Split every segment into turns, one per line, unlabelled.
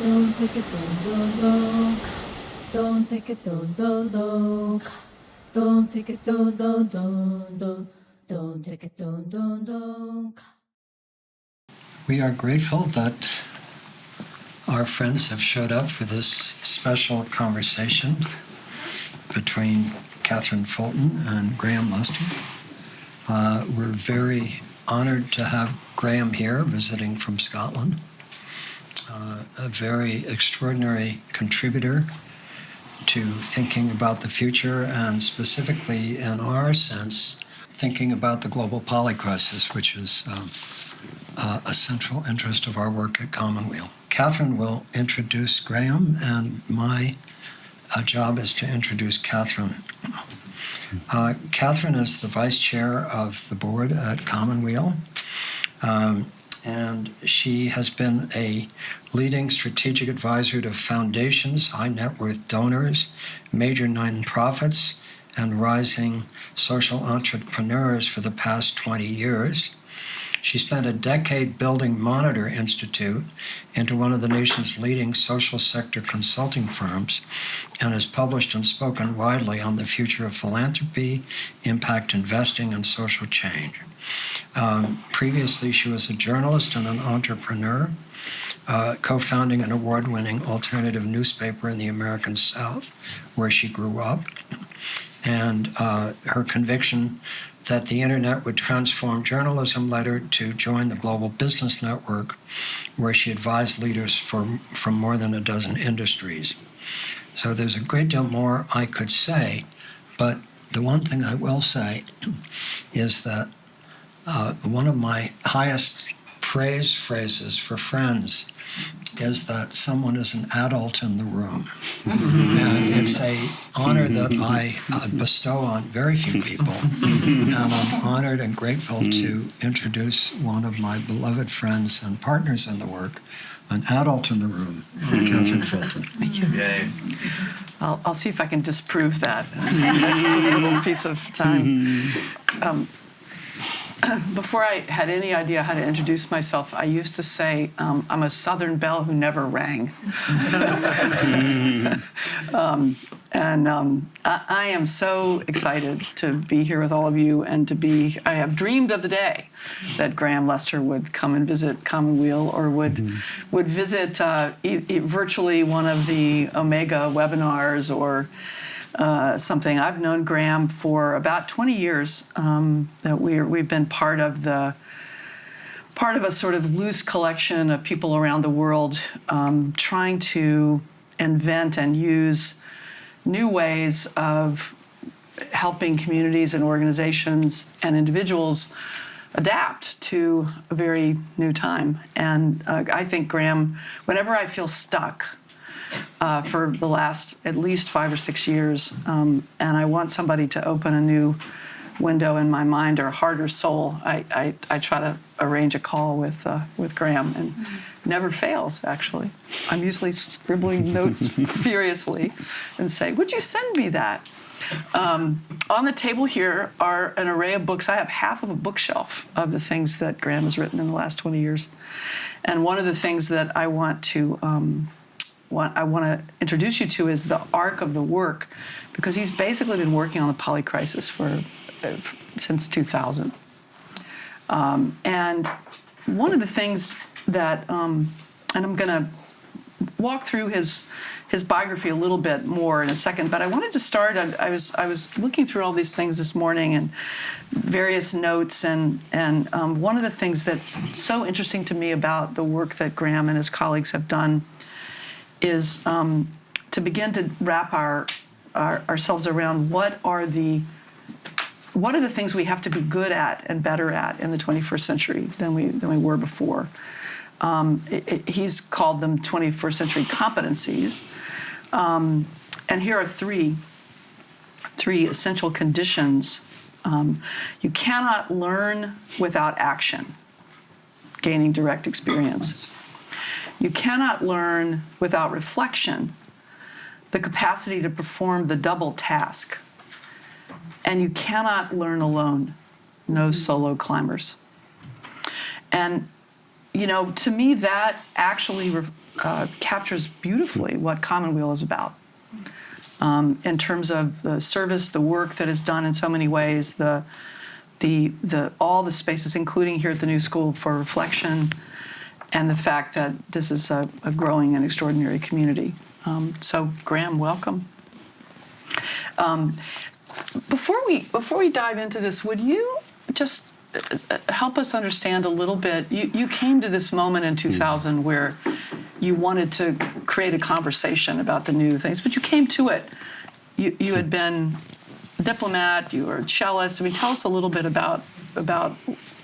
Don't take it, don't. Don't take it, don't. Don't take it, don't. Don't take it, don't.
We are grateful that our friends have showed up for this special conversation between Katherine Fulton and Graham Leicester. We're very honored to have Graham here visiting from Scotland, a very extraordinary contributor to thinking about the future and specifically, in our sense, thinking about the global polycrisis, which is a central interest of our work at Commonweal. Katherine will introduce Graham, and my job is to introduce Katherine. Katherine is the vice chair of the board at Commonweal, and she has been a leading strategic advisor to foundations, high net worth donors, major nonprofits, and rising social entrepreneurs for the past 20 years. She spent a decade building Monitor Institute into one of the nation's leading social sector consulting firms and has published and spoken widely on the future of philanthropy, impact investing, and social change. Previously, she was a journalist and an entrepreneur, co-founding an award-winning alternative newspaper in the American South, where she grew up. And her conviction that the internet would transform journalism led her to join the Global Business Network, where she advised leaders from more than a dozen industries. So there's a great deal more I could say, but the one thing I will say is that one of my highest praise phrases for friends is that someone is an adult in the room. And it's an honor that I bestow on very few people. And I'm honored and grateful to introduce one of my beloved friends and partners in the work, an adult in the room, Katherine Fulton.
Thank you.
Yay.
I'll see if I can disprove that next little piece of time. Before I had any idea how to introduce myself, I used to say, I'm a Southern belle who never rang. I am so excited to be here with all of you and I have dreamed of the day that Graham Leicester would come and visit Commonweal or would visit virtually one of the Omega webinars or something. I've known Graham for about 20 years. That we've been part of a sort of loose collection of people around the world trying to invent and use new ways of helping communities and organizations and individuals adapt to a very new time. And I think Graham, whenever I feel stuck, for the last at least 5 or 6 years, and I want somebody to open a new window in my mind or heart or soul, I try to arrange a call with Graham, and never fails, actually. I'm usually scribbling notes furiously and say, would you send me that? On the table here are an array of books. I have half of a bookshelf of the things that Graham has written in the last 20 years. And one of the things that I want to introduce you to is the arc of the work, because he's basically been working on the Polycrisis since 2000. And one of the things that, and I'm going to walk through his biography a little bit more in a second, but I wanted to start. I was looking through all these things this morning and various notes, and one of the things that's so interesting to me about the work that Graham and his colleagues have done is to begin to wrap ourselves around what are the things we have to be good at and better at in the 21st century than we were before. He's called them 21st century competencies, and here are three essential conditions. You cannot learn without action, gaining direct experience. You cannot learn without reflection, the capacity to perform the double task. And you cannot learn alone, no solo climbers. And to me, that actually captures beautifully what Commonweal is about. In terms of the service, the work that is done in so many ways, all the spaces, including here at the New School for Reflection, and the fact that this is a growing and extraordinary community. So, Graham, welcome. Before we dive into this, would you just help us understand a little bit? You came to this moment in 2000 where you wanted to create a conversation about the new things, but you came to it. You had been a diplomat, you were a cellist. I mean, tell us a little bit about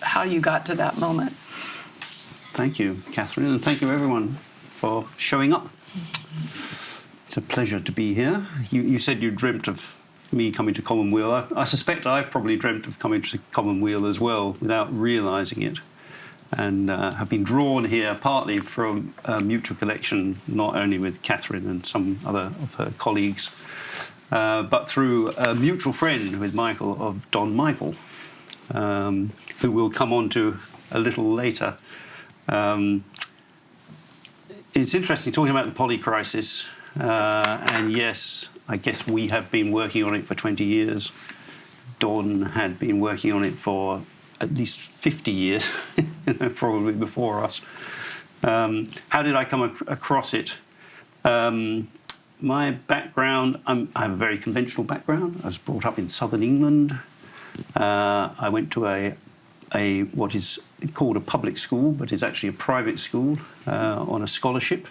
how you got to that moment.
Thank you, Catherine, and thank you everyone for showing up. It's a pleasure to be here. You said you dreamt of me coming to Commonweal. I suspect I've probably dreamt of coming to Commonweal as well without realising it, and have been drawn here partly from a mutual connection, not only with Katherine and some other of her colleagues, but through a mutual friend with Michael of Don Michael, who we'll come on to a little later. It's interesting talking about the Polycrisis, and yes, I guess we have been working on it for 20 years. Don had been working on it for at least 50 years, probably before us. How did I come across it? My background, I have a very conventional background. I was brought up in southern England. I went to a what is called a public school, but is actually a private school on a scholarship.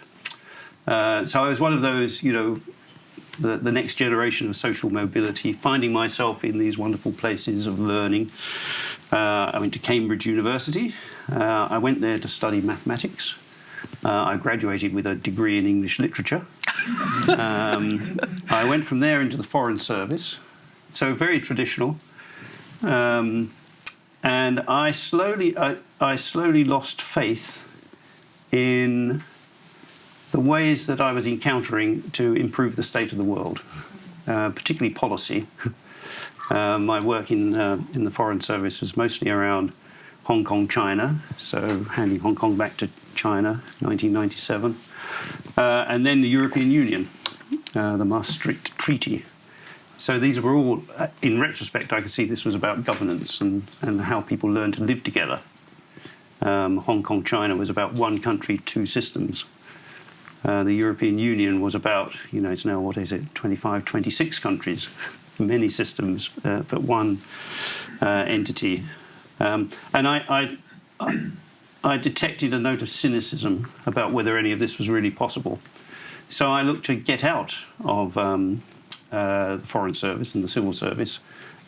So I was one of those, the next generation of social mobility, finding myself in these wonderful places of learning. I went to Cambridge University. I went there to study mathematics. I graduated with a degree in English literature. I went from there into the Foreign Service, so very traditional. And I slowly lost faith in the ways that I was encountering to improve the state of the world, particularly policy. My work in the Foreign Service was mostly around Hong Kong, China, so handing Hong Kong back to China, 1997, and then the European Union, the Maastricht Treaty. So these were all, in retrospect, I could see this was about governance and how people learn to live together. Hong Kong, China was about one country, two systems. The European Union was about, it's now, 25, 26 countries, many systems, but one entity. And I detected a note of cynicism about whether any of this was really possible. So I looked to get out of the Foreign Service and the Civil Service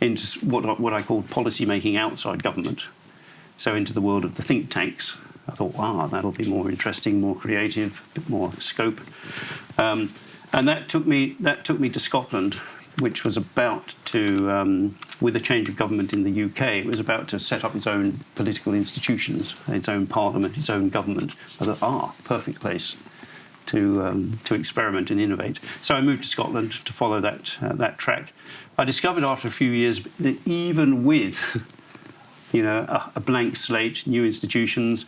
into what I called policy making outside government. So into the world of the think tanks. I thought, wow, that'll be more interesting, more creative, a bit more scope. And that took me to Scotland, which was about to, with a change of government in the UK, it was about to set up its own political institutions, its own parliament, its own government. I thought, perfect place to experiment and innovate. So I moved to Scotland to follow that track. I discovered after a few years that even with a blank slate, new institutions,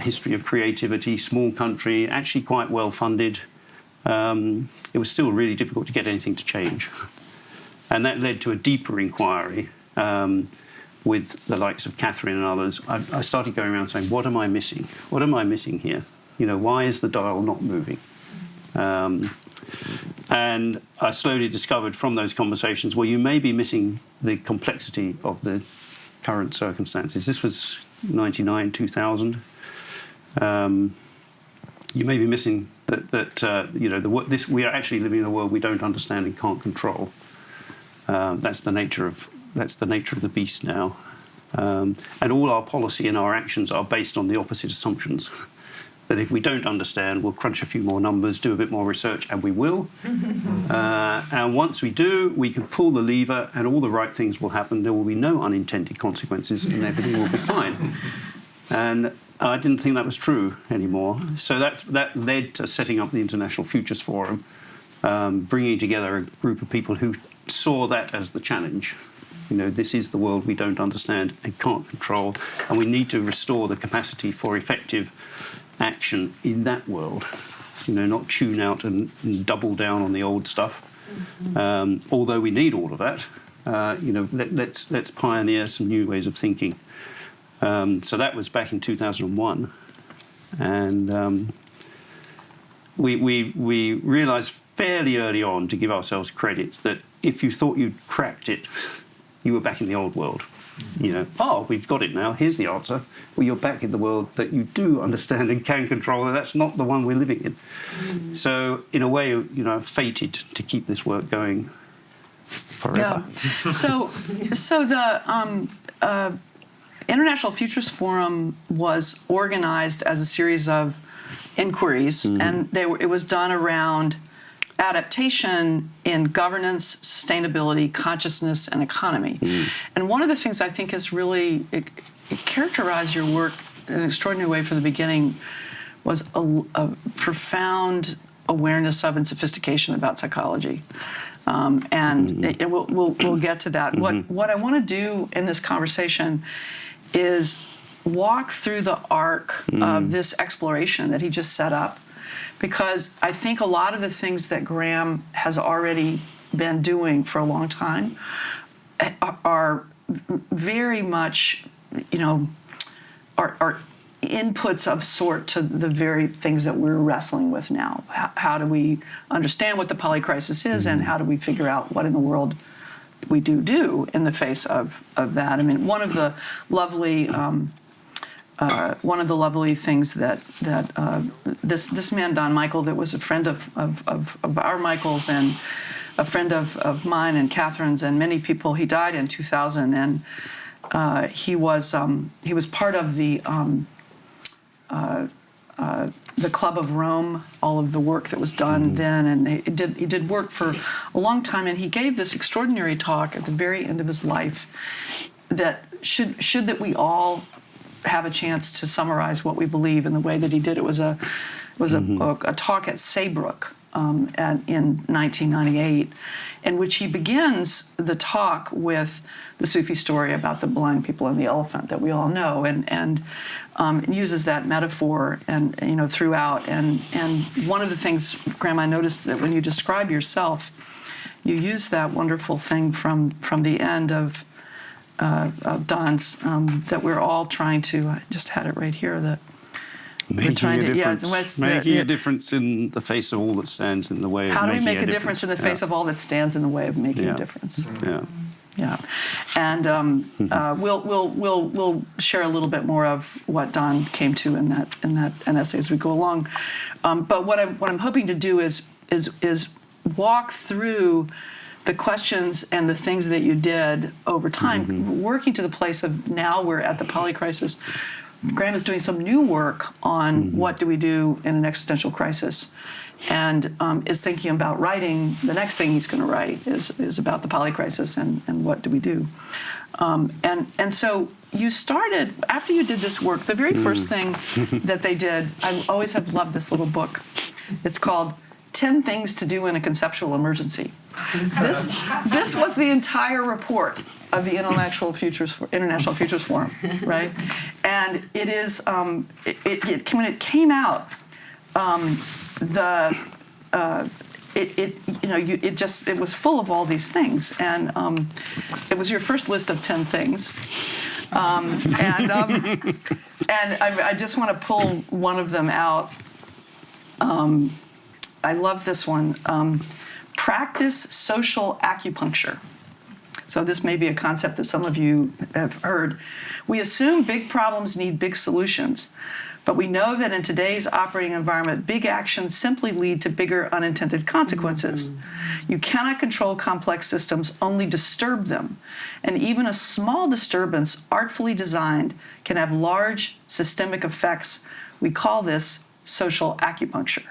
history of creativity, small country, actually quite well funded, it was still really difficult to get anything to change. And that led to a deeper inquiry with the likes of Katherine and others. I started going around saying, what am I missing? What am I missing here? Why is the dial not moving? And I slowly discovered from those conversations, well, you may be missing the complexity of the current circumstances. This was 99, 2000. You may be missing that we are actually living in a world we don't understand and can't control. That's the nature of the beast now. And all our policy and our actions are based on the opposite assumptions. That if we don't understand, we'll crunch a few more numbers, do a bit more research, and we will. And once we do, we can pull the lever and all the right things will happen. There will be no unintended consequences and everything will be fine. And I didn't think that was true anymore. So that led to setting up the International Futures Forum, bringing together a group of people who saw that as the challenge. This is the world we don't understand and can't control, and we need to restore the capacity for effective action in that world. Not tune out and double down on the old stuff. Although we need all of that, let's pioneer some new ways of thinking. So that was back in 2001, and we realised fairly early on, to give ourselves credit, that if you thought you'd cracked it, you were back in the old world. We've got it now, here's the answer. Well, you're back in the world that you do understand and can control, and that's not the one we're living in. So, in a way, fated to keep this work going forever.
Yeah. So the International Futures Forum was organized as a series of inquiries, and it was done around adaptation in governance, sustainability, consciousness, and economy. And one of the things I think has really it characterized your work in an extraordinary way from the beginning was a profound awareness of and sophistication about psychology. We'll get to that. What I want to do in this conversation is walk through the arc of this exploration that he just set up, because I think a lot of the things that Graham has already been doing for a long time are very much, are inputs of sort to the very things that we're wrestling with now. How do we understand what the polycrisis is, and how do we figure out what in the world we do in the face of that? I mean, one of the lovely things that this man Don Michael, that was a friend of our Michael's and a friend of mine and Catherine's and many people. He died in 2000, and he was part of the Club of Rome, all of the work that was done then, and he did work for a long time. And he gave this extraordinary talk at the very end of his life that should that we all have a chance to summarize what we believe in the way that he did. It was a talk at Saybrook in 1998, in which he begins the talk with the Sufi story about the blind people and the elephant that we all know, and uses that metaphor and throughout. And one of the things, Graham, I noticed that when you describe yourself, you use that wonderful thing from the end of Don's that we're all trying to. I just had it right here. That we're trying to
making a difference in the face of all that stands in the way.
How do we make a difference in the face of all that stands in the way of making a difference? Yeah, and we'll share a little bit more of what Don came to in that essay as we go along. But what I'm hoping to do is walk through the questions and the things that you did over time, working to the place of now we're at the polycrisis. Graham is doing some new work on what do we do in an existential crisis, and is thinking about writing. The next thing he's going to write is about the polycrisis and what do we do. And so you started, after you did this work, the very first thing that they did, I always have loved this little book. It's called 10 Things to Do in a Conceptual Emergency. This was the entire report of the International Futures Forum, right? And it is when it came out, it was full of all these things, and it was your first list of 10 things, and I just want to pull one of them out. I love this one. Practice social acupuncture. So this may be a concept that some of you have heard. We assume big problems need big solutions, but we know that in today's operating environment, big actions simply lead to bigger unintended consequences. You cannot control complex systems, only disturb them. And even a small disturbance, artfully designed, can have large systemic effects. We call this social acupuncture.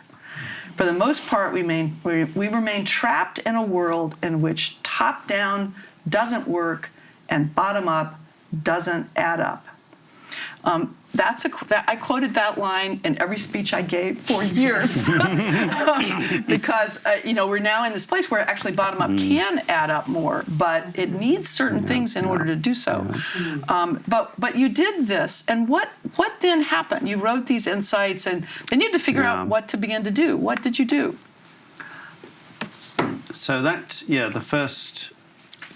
For the most part, we remain trapped in a world in which top-down doesn't work and bottom-up doesn't add up. I quoted that line in every speech I gave for years because we're now in this place where actually bottom up can add up more, but it needs certain things in order to do so. But you did this, and what then happened? You wrote these insights, and then you had to figure out what to begin to do. What did you do?
So the first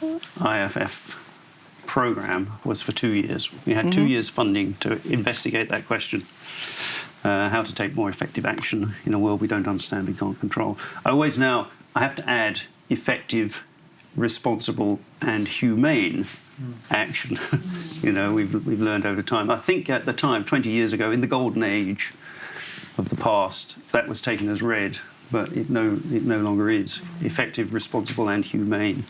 IFF program was for 2 years. We had 2 years funding to investigate that question, how to take more effective action in a world we don't understand, we can't control. I have to add effective, responsible and humane action. We've learned over time. I think at the time, 20 years ago, in the golden age of the past, that was taken as read, but it no longer is. Effective, responsible and humane.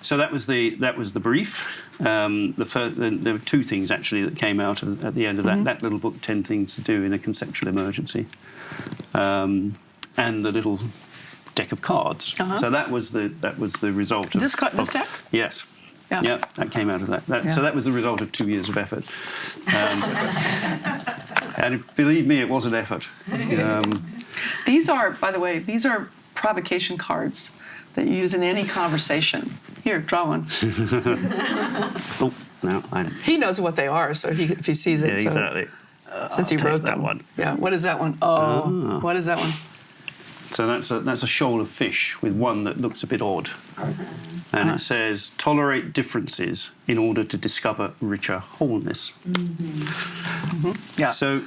So that was the brief. There were two things actually that came out at the end of that little book, 10 Things to Do in a Conceptual Emergency, and the little deck of cards. So that was the result of
this deck.
Yes. Yeah, that came out of that. So that was the result of 2 years of effort. And believe me, it was an effort.
These are, by the way, provocation cards that you use in any conversation. Here, draw one.
Oh, no, I don't.
He knows what they are, so if he sees it.
Yeah, exactly.
Since he wrote
that
them.
one.
Yeah. What is that one? Oh, what is that one?
So that's a shoal of fish with one that looks a bit odd, and it says tolerate differences in order to discover richer wholeness. Yeah. So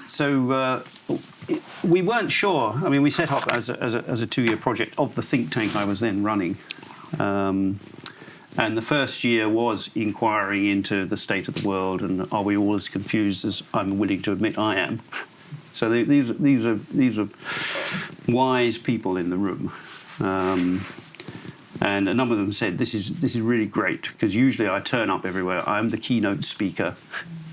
we weren't sure. I mean, we set up as a 2-year project of the think tank I was then running. And the first year was inquiring into the state of the world and are we all as confused as I'm willing to admit I am. So these are wise people in the room, and a number of them said this is really great because usually I turn up everywhere. I'm the keynote speaker.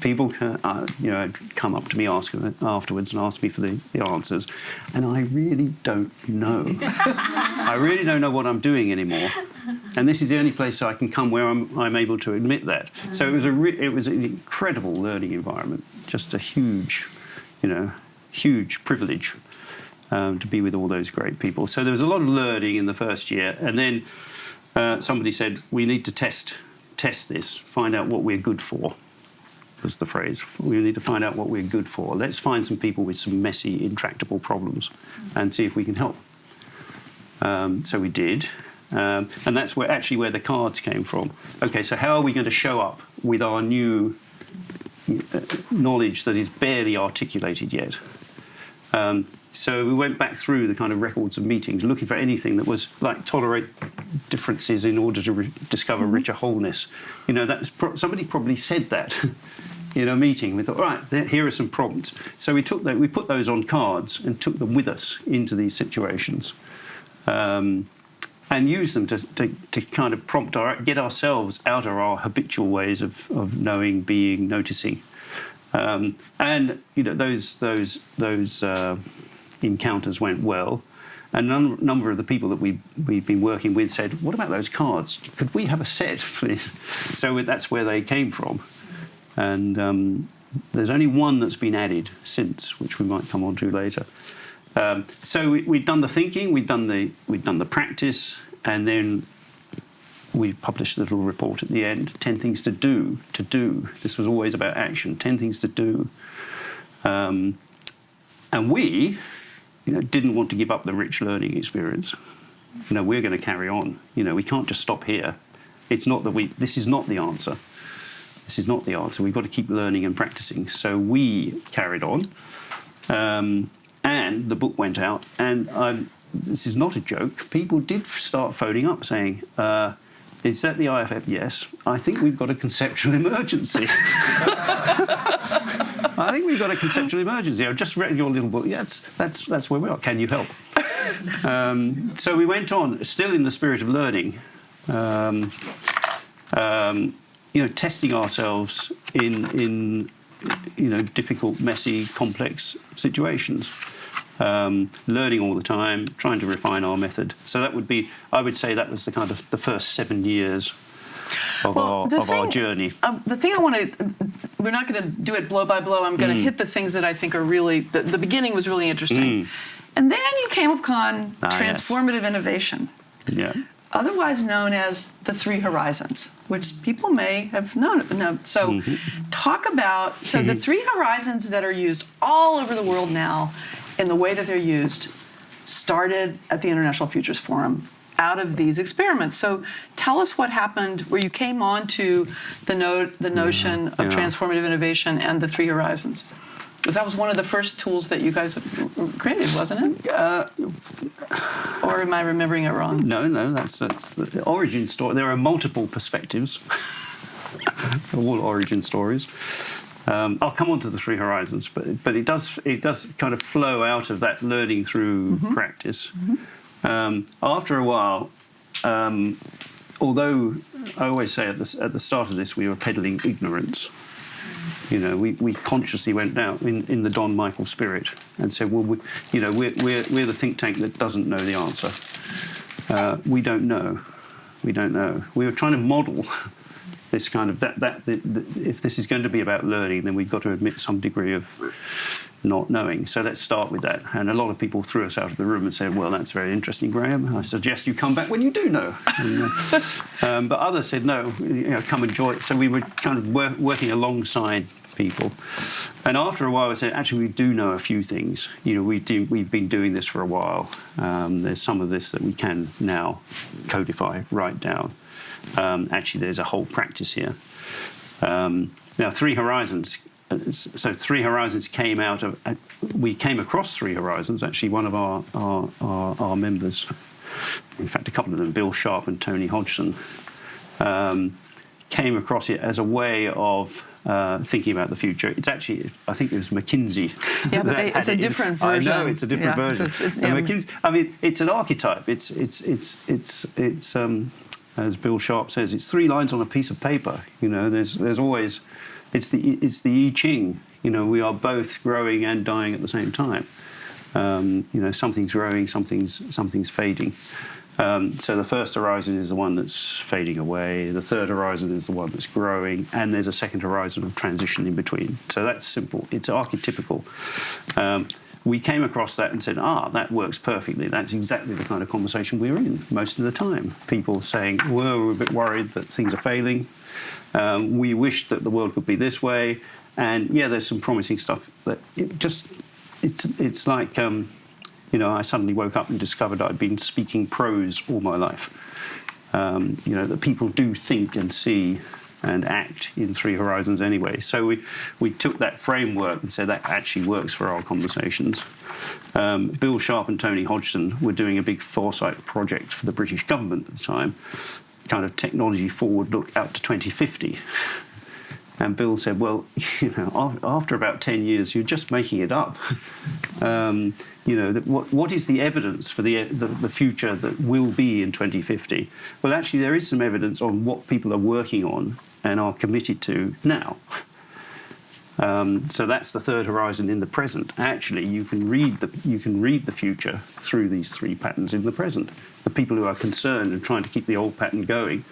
People come up to me afterwards and ask me for the answers, and I really don't know. I really don't know what I'm doing anymore. And this is the only place I can come where I'm able to admit that. So it was an incredible learning environment, just a huge privilege to be with all those great people. So there was a lot of learning in the first year, and then somebody said we need to test this, find out what we're good for. Was the phrase. We need to find out what we're good for. Let's find some people with some messy, intractable problems and see if we can help. So we did. And that's where the cards came from. Okay, so how are we going to show up with our new knowledge that is barely articulated yet? So we went back through the kind of records of meetings, looking for anything that was like tolerate differences in order to discover richer wholeness. Somebody probably said that in a meeting. We thought, all right, here are some prompts. So we put those on cards and took them with us into these situations. And use them to kind of get ourselves out of our habitual ways of knowing, being, noticing, and those encounters went well. And a number of the people that we've been working with said, "What about those cards? Could we have a set, please?" So that's where they came from, and there's only one that's been added since, which we might come on to later. So we'd done the thinking, we'd done the practice, and then we published a little report at the end. 10 things to do. This was always about action. 10 things to do, and we, didn't want to give up the rich learning experience. We're going to carry on. We can't just stop here. It's not that This is not the answer. This is not the answer. We've got to keep learning and practicing. So we carried on. And the book went out, and this is not a joke. People did start phoning up saying, is that the IFF? Yes. I think we've got a conceptual emergency. I think we've got a conceptual emergency. I've just read your little book. Yeah, that's where we are. Can you help? So we went on, still in the spirit of learning, testing ourselves in difficult, messy, complex situations. Learning all the time, trying to refine our method. So I would say that was the kind of the first 7 years. our journey.
The thing I want to, we're not going to do it blow by blow. I'm going to hit the things that I think are really, the beginning was really interesting. And then you came upon transformative innovation.
Yeah.
Otherwise known as the three horizons, which people may have known. So talk about, so the three horizons that are used all over the world now in the way that they're used started at the International Futures Forum out of these experiments. So tell us what happened where you came on to the notion of transformative innovation and the three horizons. Because that was one of the first tools that you guys created, wasn't it? Or am I remembering it wrong?
No, that's the origin story. There are multiple perspectives, all origin stories. I'll come on to the three horizons, but it does kind of flow out of that learning through practice. After a while, although I always say at the start of this we were peddling ignorance. You know, we consciously went down in the Don Michael spirit and said, well, we're the think tank that doesn't know the answer. We don't know. We were trying to model this kind of if this is going to be about learning, then we've got to admit some degree of not knowing. So let's start with that. And a lot of people threw us out of the room and said, well, that's very interesting, Graham. I suggest you come back when you do know. But others said, no, come and join. So we were kind of working alongside people. And after a while, I said, actually, we do know a few things. We've been doing this for a while. There's some of this that we can now codify, write down. Actually, there's a whole practice here. Now, three horizons. So three horizons came out of. We came across three horizons. Actually, one of our members, in fact, a couple of them, Bill Sharp and Tony Hodgson, came across it as a way of thinking about the future. It's actually, I think it was McKinsey.
Yeah, but it's a different version.
I know it's a different version. McKinsey. I mean, it's an archetype. It's as Bill Sharp says, it's 3 lines on a piece of paper. There's always. It's the I Ching. We are both growing and dying at the same time. Something's growing, something's fading. So the first horizon is the one that's fading away. The third horizon is the one that's growing, and there's a second horizon of transition in between. So that's simple. It's archetypical. We came across that and said, that works perfectly. That's exactly the kind of conversation we're in most of the time. People saying, well, we're a bit worried that things are failing. We wish that the world could be this way. And, there's some promising stuff. But it's like, I suddenly woke up and discovered I'd been speaking prose all my life. That people do think and see and act in three horizons anyway. So we took that framework and said that actually works for our conversations. Bill Sharp and Tony Hodgson were doing a big foresight project for the British government at the time, kind of technology forward look out to 2050. And Bill said, well, after about 10 years, you're just making it up. What is the evidence for the future that will be in 2050? Well, actually, there is some evidence on what people are working on and are committed to now. So that's the third horizon in the present. Actually, you can read the future through these 3 patterns in the present. The people who are concerned and trying to keep the old pattern going,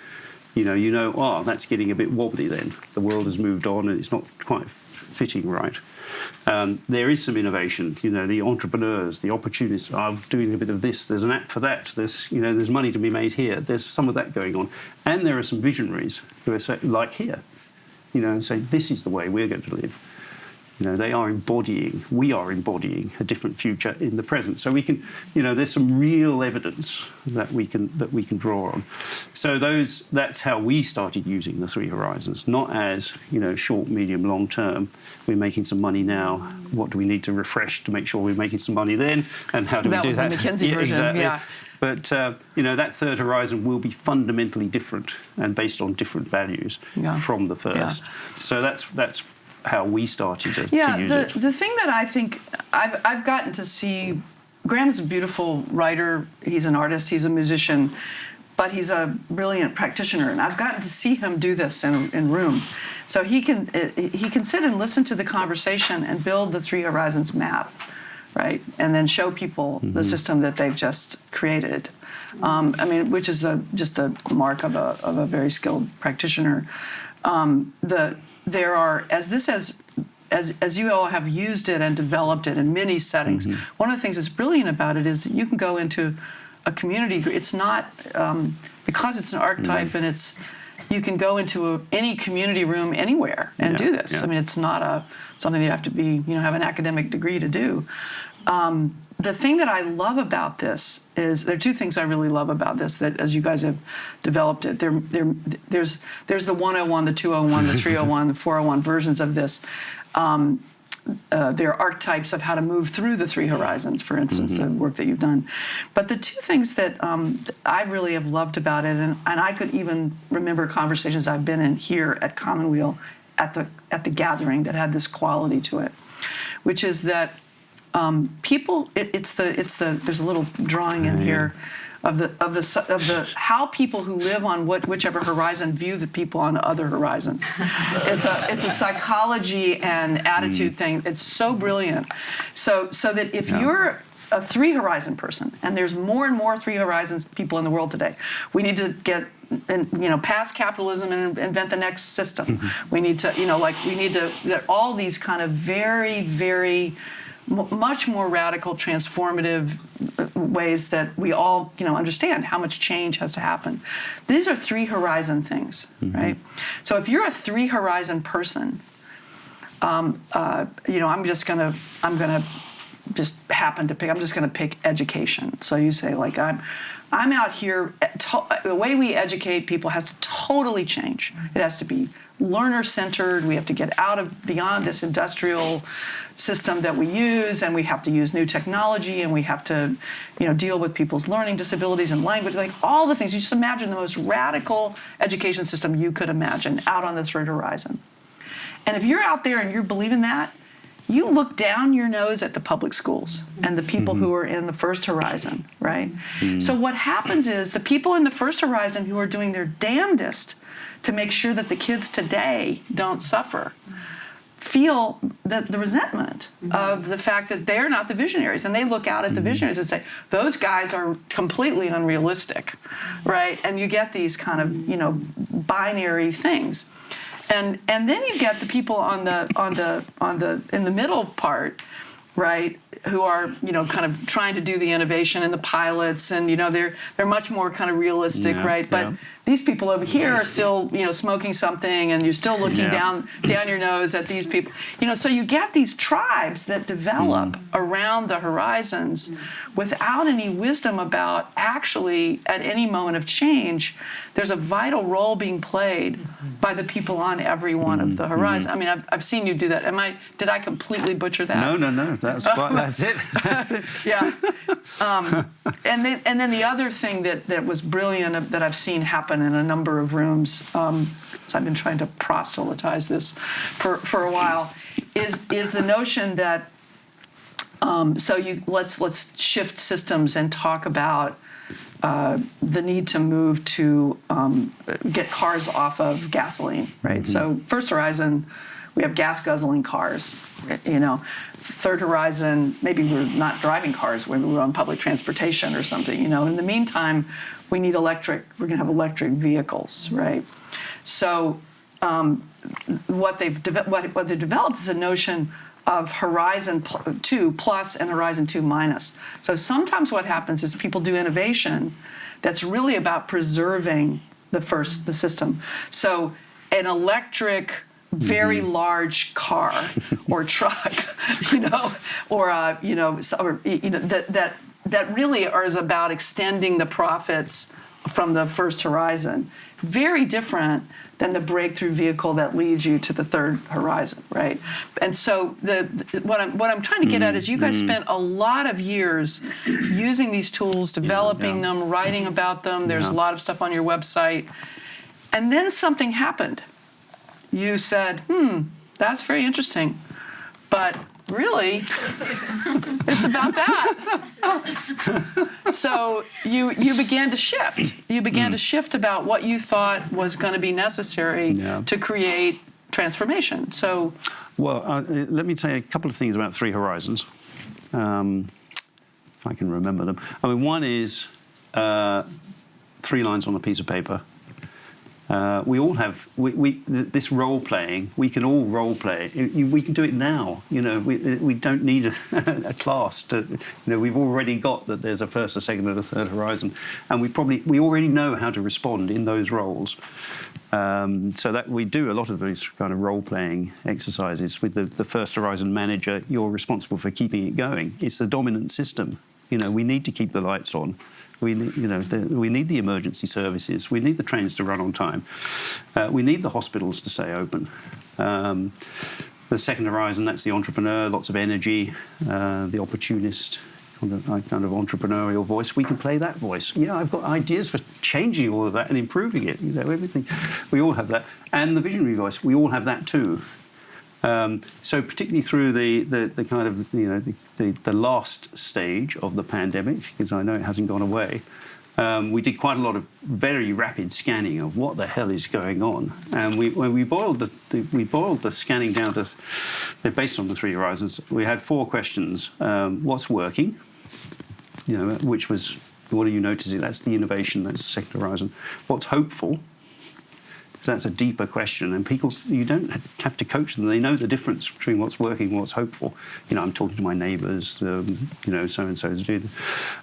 that's getting a bit wobbly then. The world has moved on and it's not quite fitting right. There is some innovation. The entrepreneurs, the opportunists are doing a bit of this. There's an app for that. There's money to be made here. There's some of that going on. And there are some visionaries who are like here, and say, this is the way we're going to live. We are embodying a different future in the present. So we can, there's some real evidence that we can draw on. So that's how we started using the 3 horizons, not as, short, medium, long term. We're making some money now. What do we need to refresh to make sure we're making some money then? And how do we do that?
That was the McKinsey version,
exactly.
yeah.
But, that third horizon will be fundamentally different and based on different values from the first. Yeah. So that's how we started to use it.
The thing that I think I've gotten to see, Graham's a beautiful writer, he's an artist, he's a musician, but he's a brilliant practitioner, and I've gotten to see him do this in room. So he can sit and listen to the conversation and build the 3 horizons map right? And then show people the system that they've just created. I mean, which is just a mark of a very skilled practitioner. There are, as you all have used it and developed it in many settings, one of the things that's brilliant about it is that you can go into a community. It's not because it's an archetype and you can go into any community room anywhere and do this.
Yeah.
I mean, it's not something you have to be, have an academic degree to do. The thing that I love about this is there are two things I really love about this that as you guys have developed it, there's the 101, the 201, the 301, the 401 versions of this. There are archetypes of how to move through the three horizons, for instance, the work that you've done. But the two things that I really have loved about it, and I could even remember conversations I've been in here at Commonweal at the gathering that had this quality to it, which is that people. There's a little drawing in here of the how people who live on whichever horizon view the people on other horizons. It's a psychology and attitude thing. It's so brilliant. So that if you're a three horizon person, and there's more and more three horizons people in the world today, we need to get past capitalism and invent the next system. We need to get all these kind of very, very much more radical, transformative ways that we all, understand how much change has to happen. These are three horizon things, right? So if you're a three horizon person, I'm just gonna pick education. So you say I'm out here. The way we educate people has to totally change. It has to be learner-centered. We have to get beyond this industrial system that we use, and we have to use new technology, and we have to, deal with people's learning disabilities and language, like all the things. You just imagine the most radical education system you could imagine out on the third horizon. And if you're out there and you're believing that, you look down your nose at the public schools and the people who are in the first horizon, right? So what happens is the people in the first horizon who are doing their damnedest to make sure that the kids today don't suffer feel the resentment of the fact that they're not the visionaries. And they look out at the visionaries and say, those guys are completely unrealistic, right? And you get these kind of, binary things. And then you get the people in the middle part, right, who are kind of trying to do the innovation and the pilots, and they're much more kind of realistic, right? But these people over here are still smoking something, and you're still looking down your nose at these people. So you get these tribes that develop around the horizons without any wisdom about actually at any moment of change, there's a vital role being played by the people on every one of the horizons. I mean, I've seen you do that. Did I completely butcher that?
No. That's it. That's it.
Yeah. And then the other thing that was brilliant that I've seen happen in a number of rooms, so I've been trying to proselytize this for a while, is the notion that let's shift systems and talk about the need to move to get cars off of gasoline, right? So first horizon, we have gas guzzling cars, Third horizon, maybe we're not driving cars, we're on public transportation or something, In the meantime, we need we're going to have electric vehicles, right? So what they've developed is a notion of horizon 2 plus and horizon 2 minus. So sometimes what happens is people do innovation that's really about preserving the system. So an electric very large car or truck, that really is about extending the profits from the first horizon. Very different than the breakthrough vehicle that leads you to the third horizon, right? And so what I'm trying to get at is you guys spent a lot of years using these tools, developing them, writing about them. There's a lot of stuff on your website. And then something happened. You said, that's very interesting, but really, it's about that. So you began to shift. You began to shift about what you thought was going to be necessary to create transformation. So,
well, let me tell you a couple of things about three horizons. if I can remember them. I mean, one is 3 lines on a piece of paper. We all have this role playing. We can all role play. We can do it now. You know, we don't need a class to. You know, we've already got that. There's a first, a second, and a third horizon, and we already know how to respond in those roles. So that we do a lot of these kind of role playing exercises with the first horizon manager. You're responsible for keeping it going. It's the dominant system. You know, we need to keep the lights on. We need the emergency services. We need the trains to run on time. We need the hospitals to stay open. The second horizon, that's the entrepreneur, lots of energy, the opportunist, kind of entrepreneurial voice. We can play that voice. You know, I've got ideas for changing all of that and improving it. You know, everything. We all have that. And the visionary voice, we all have that too. So particularly through the kind of, you know, the last stage of the pandemic, because I know it hasn't gone away, we did quite a lot of very rapid scanning of what the hell is going on. And when we boiled the scanning down to, they're based on the 3 horizons, we had 4 questions. What's working? You know, which was, what are you noticing? That's the innovation, that's the second horizon. What's hopeful? So that's a deeper question, and people, you don't have to coach them. They know the difference between what's working and what's hopeful. You know, I'm talking to my neighbours, you know, so-and-so is doing.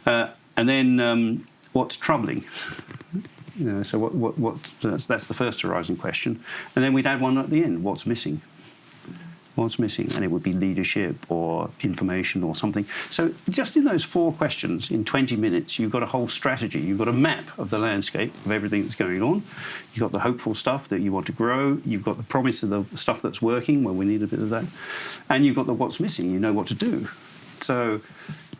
And then what's troubling? You know, so that's the first horizon question. And then we'd add one at the end, what's missing? What's missing? And it would be leadership or information or something. So just in those 4 questions, in 20 minutes, you've got a whole strategy. You've got a map of the landscape of everything that's going on. You've got the hopeful stuff that you want to grow. You've got the promise of the stuff that's working, well, we need a bit of that. And you've got the what's missing. You know what to do. So,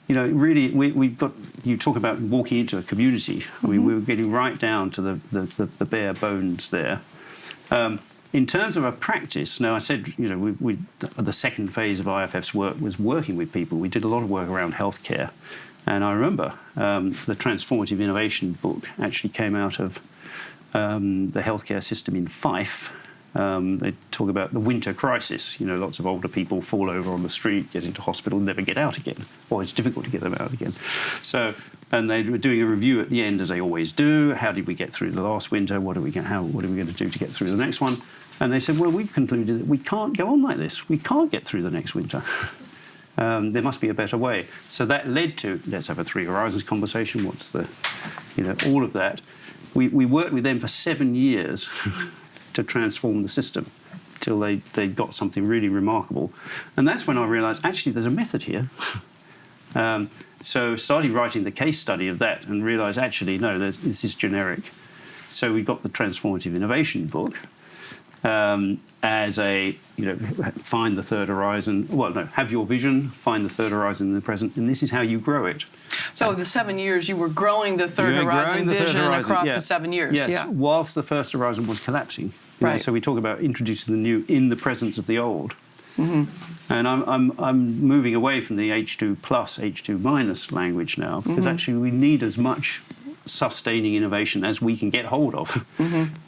you know, really, we've got, you talk about walking into a community. I mean, we were getting right down to the bare bones there. In terms of a practice, now I said, you know, the second phase of IFF's work was working with people. We did a lot of work around healthcare. And I remember the Transformative Innovation book actually came out of the healthcare system in Fife. They talk about the winter crisis. You know, lots of older people fall over on the street, get into hospital, never get out again, or it's difficult to get them out again. So, and they were doing a review at the end, as they always do. How did we get through the last winter? What are we going to do to get through the next one? And they said, well, we've concluded that we can't go on like this. We can't get through the next winter. There must be a better way. So that led to, let's have a 3 horizons conversation. What's the, you know, all of that. We worked with them for 7 years to transform the system till they got something really remarkable. And that's when I realised, actually, there's a method here. So started writing the case study of that and realised, actually, no, this is generic. So we got the Transformative Innovation book. As a, you know, find the third horizon. Well, no, have your vision, find the third horizon in the present, and this is how you grow it.
So the 7 years, you were growing the third horizon vision across the 7 years.
Yes,
yeah.
Whilst the first horizon was collapsing. You know, so we talk about introducing the new in the presence of the old. Mm-hmm. And I'm moving away from the H2 plus, H2 minus language now, because actually we need as much sustaining innovation as we can get hold of,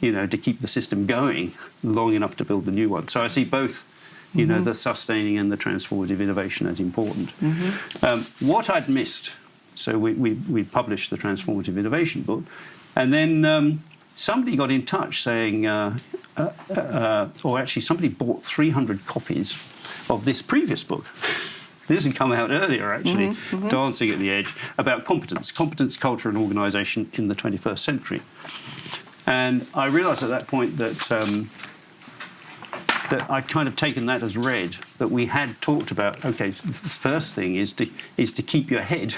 you know, to keep the system going long enough to build the new one. So I see both, you know, the sustaining and the transformative innovation as important. What I'd missed, so we published the Transformative Innovation book, and then somebody got in touch saying, or actually somebody bought 300 copies of this previous book. This had come out earlier, actually, Dancing at the Edge, about competence, culture and organisation in the 21st century. And I realised at that point that that I'd kind of taken that as read, that we had talked about, OK, the first thing is to keep your head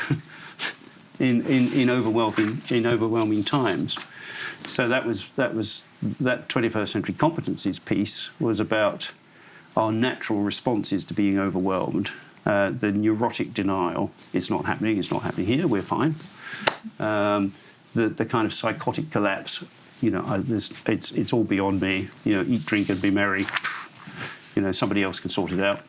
in overwhelming times. So that 21st century competencies piece was about our natural responses to being overwhelmed. The neurotic denial, it's not happening here, we're fine. The kind of psychotic collapse, you know, it's all beyond me, you know, eat, drink and be merry, you know, somebody else can sort it out.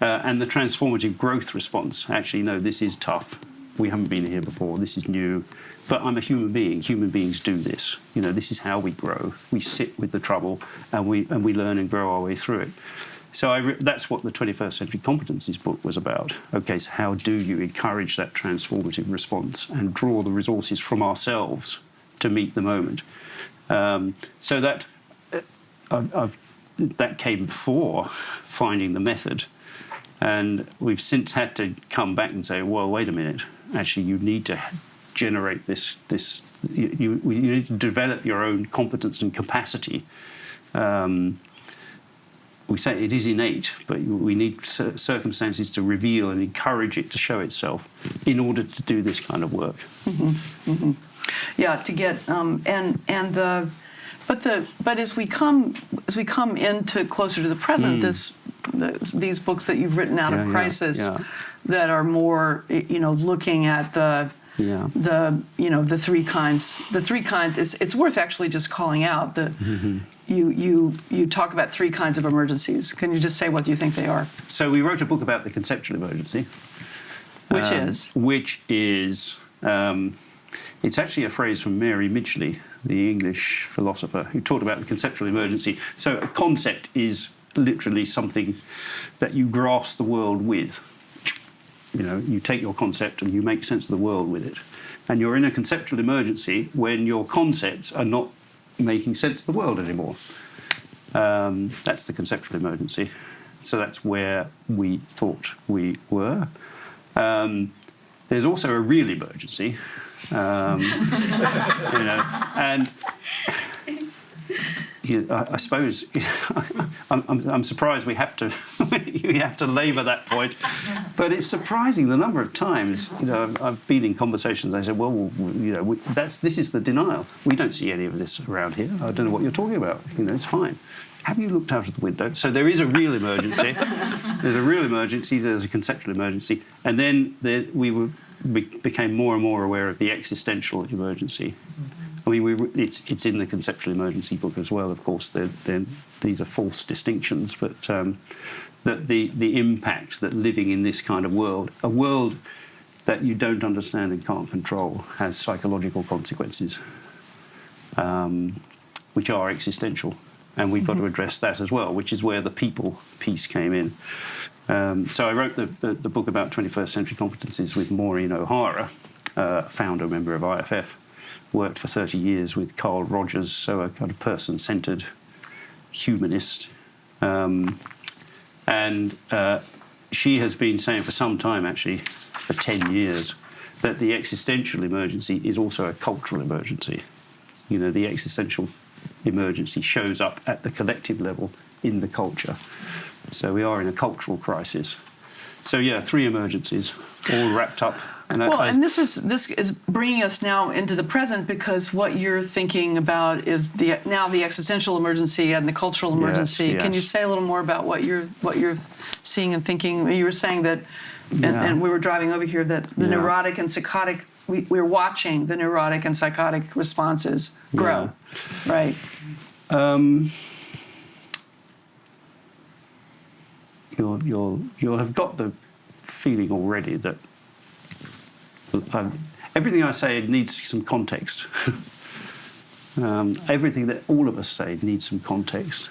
And the transformative growth response, actually, no, this is tough. We haven't been here before, this is new. But I'm a human being, human beings do this. You know, this is how we grow. We sit with the trouble and we learn and grow our way through it. So that's what the 21st Century Competencies book was about. Okay, so how do you encourage that transformative response and draw the resources from ourselves to meet the moment? So that that came before finding the method. And we've since had to come back and say, well, wait a minute, actually you need to generate this you need to develop your own competence and capacity. We say it is innate, but we need circumstances to reveal and encourage it to show itself in order to do this kind of work.
Mm-hmm. Mm-hmm. Yeah, to get but as we come into closer to the present, these books that you've written out of crisis that are more, looking at the three kinds. It's worth actually just calling out that you talk about three kinds of emergencies. Can you just say what you think they are?
So we wrote a book about the conceptual emergency, which is it's actually a phrase from Mary Midgley, the English philosopher, who talked about the conceptual emergency. So a concept is literally something that you grasp the world with. You take your concept and you make sense of the world with it. And you're in a conceptual emergency when your concepts are not making sense of the world anymore. That's the conceptual emergency. So that's where we thought we were. There's also a real emergency, and I suppose I'm surprised we have to labour that point, but it's surprising the number of times I've been in conversations. They say, "Well, this is the denial. We don't see any of this around here. I don't know what you're talking about. It's fine. Have you looked out of the window?" So there is a real emergency. There's a real emergency. There's a conceptual emergency, and then we became more and more aware of the existential emergency. I mean, it's in the conceptual emergency book as well. Of course, these are false distinctions, but that the impact that living in this kind of world, a world that you don't understand and can't control, has psychological consequences, which are existential, and we've got to address that as well, which is where the people piece came in. So I wrote the book about 21st Century Competencies with Maureen O'Hara, founder, member of IFF. Worked for 30 years with Carl Rogers, so a kind of person-centred humanist. And she has been saying for some time, actually, for 10 years, that the existential emergency is also a cultural emergency. The existential emergency shows up at the collective level in the culture. So we are in a cultural crisis. So, three emergencies, all wrapped up.
And this is bringing us now into the present, because what you're thinking about is the existential emergency and the cultural emergency. Yes. Can you say a little more about what you're seeing and thinking? You were saying that, and we were driving over here, that the neurotic and psychotic. We're watching the neurotic and psychotic responses grow, right? You'll have got the feeling already that. Everything I say needs some context. Everything that all of us say needs some context.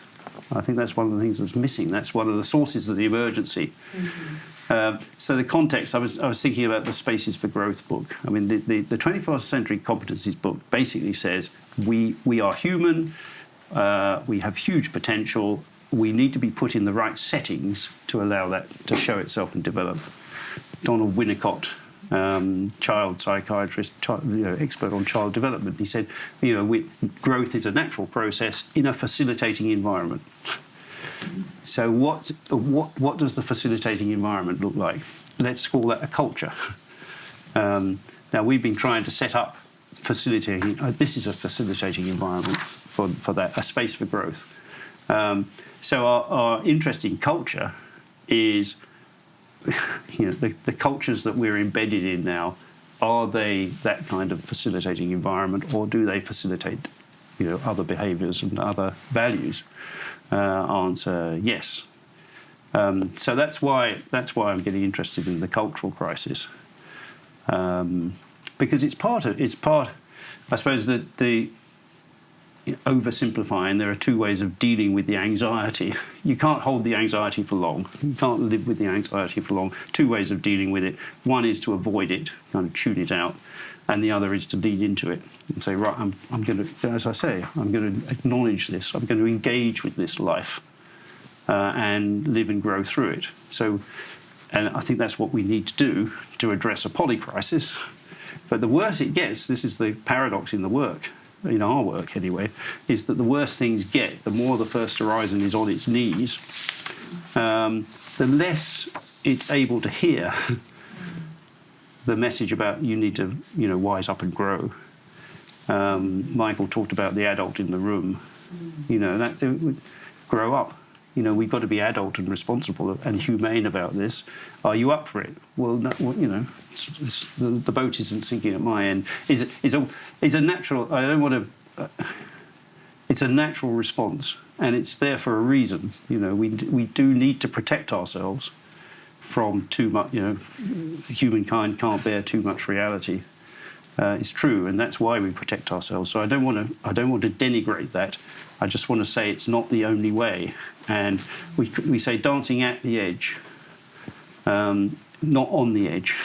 I think that's one of the things that's missing. That's one of the sources of the emergency. Mm-hmm. So the context, I was thinking about the Spaces for Growth book. I mean, the 21st Century Competencies book basically says we are human, we have huge potential, we need to be put in the right settings to allow that to show itself and develop. Donald Winnicott, child psychiatrist, expert on child development. He said, growth is a natural process in a facilitating environment. So what does the facilitating environment look like? Let's call that a culture. Now we've been trying to set up facilitating. This is a facilitating environment for that, a space for growth. So our interest in culture is. The cultures that we're embedded in now, are they that kind of facilitating environment, or do they facilitate, other behaviours and other values? Answer: yes. So that's why I'm getting interested in the cultural crisis, because it's part. I suppose that
oversimplifying, there are two ways of dealing with the anxiety. You can't hold the anxiety for long. You can't live with the anxiety for long. Two ways of dealing with it. One is to avoid it, kind of tune it out, and the other is to lean into it and say, right, I'm going to, as I say, I'm going to acknowledge this. I'm going to engage with this life and live and grow through it. So, and I think that's what we need to do to address a polycrisis. But the worse it gets, this is the paradox in the work, in our work anyway, is that the worse things get, the more the first horizon is on its knees, the less it's able to hear the message about you need to, wise up and grow. Michael talked about the adult in the room. That grow up. We've got to be adult and responsible and humane about this. Are you up for it? Well, no, the boat isn't sinking at my end. Is a natural. I don't want to. It's a natural response, and it's there for a reason. We do need to protect ourselves from too much. Humankind can't bear too much reality. It's true, and that's why we protect ourselves. So I don't want to denigrate that. I just want to say it's not the only way. And we say dancing at the edge, not on the edge.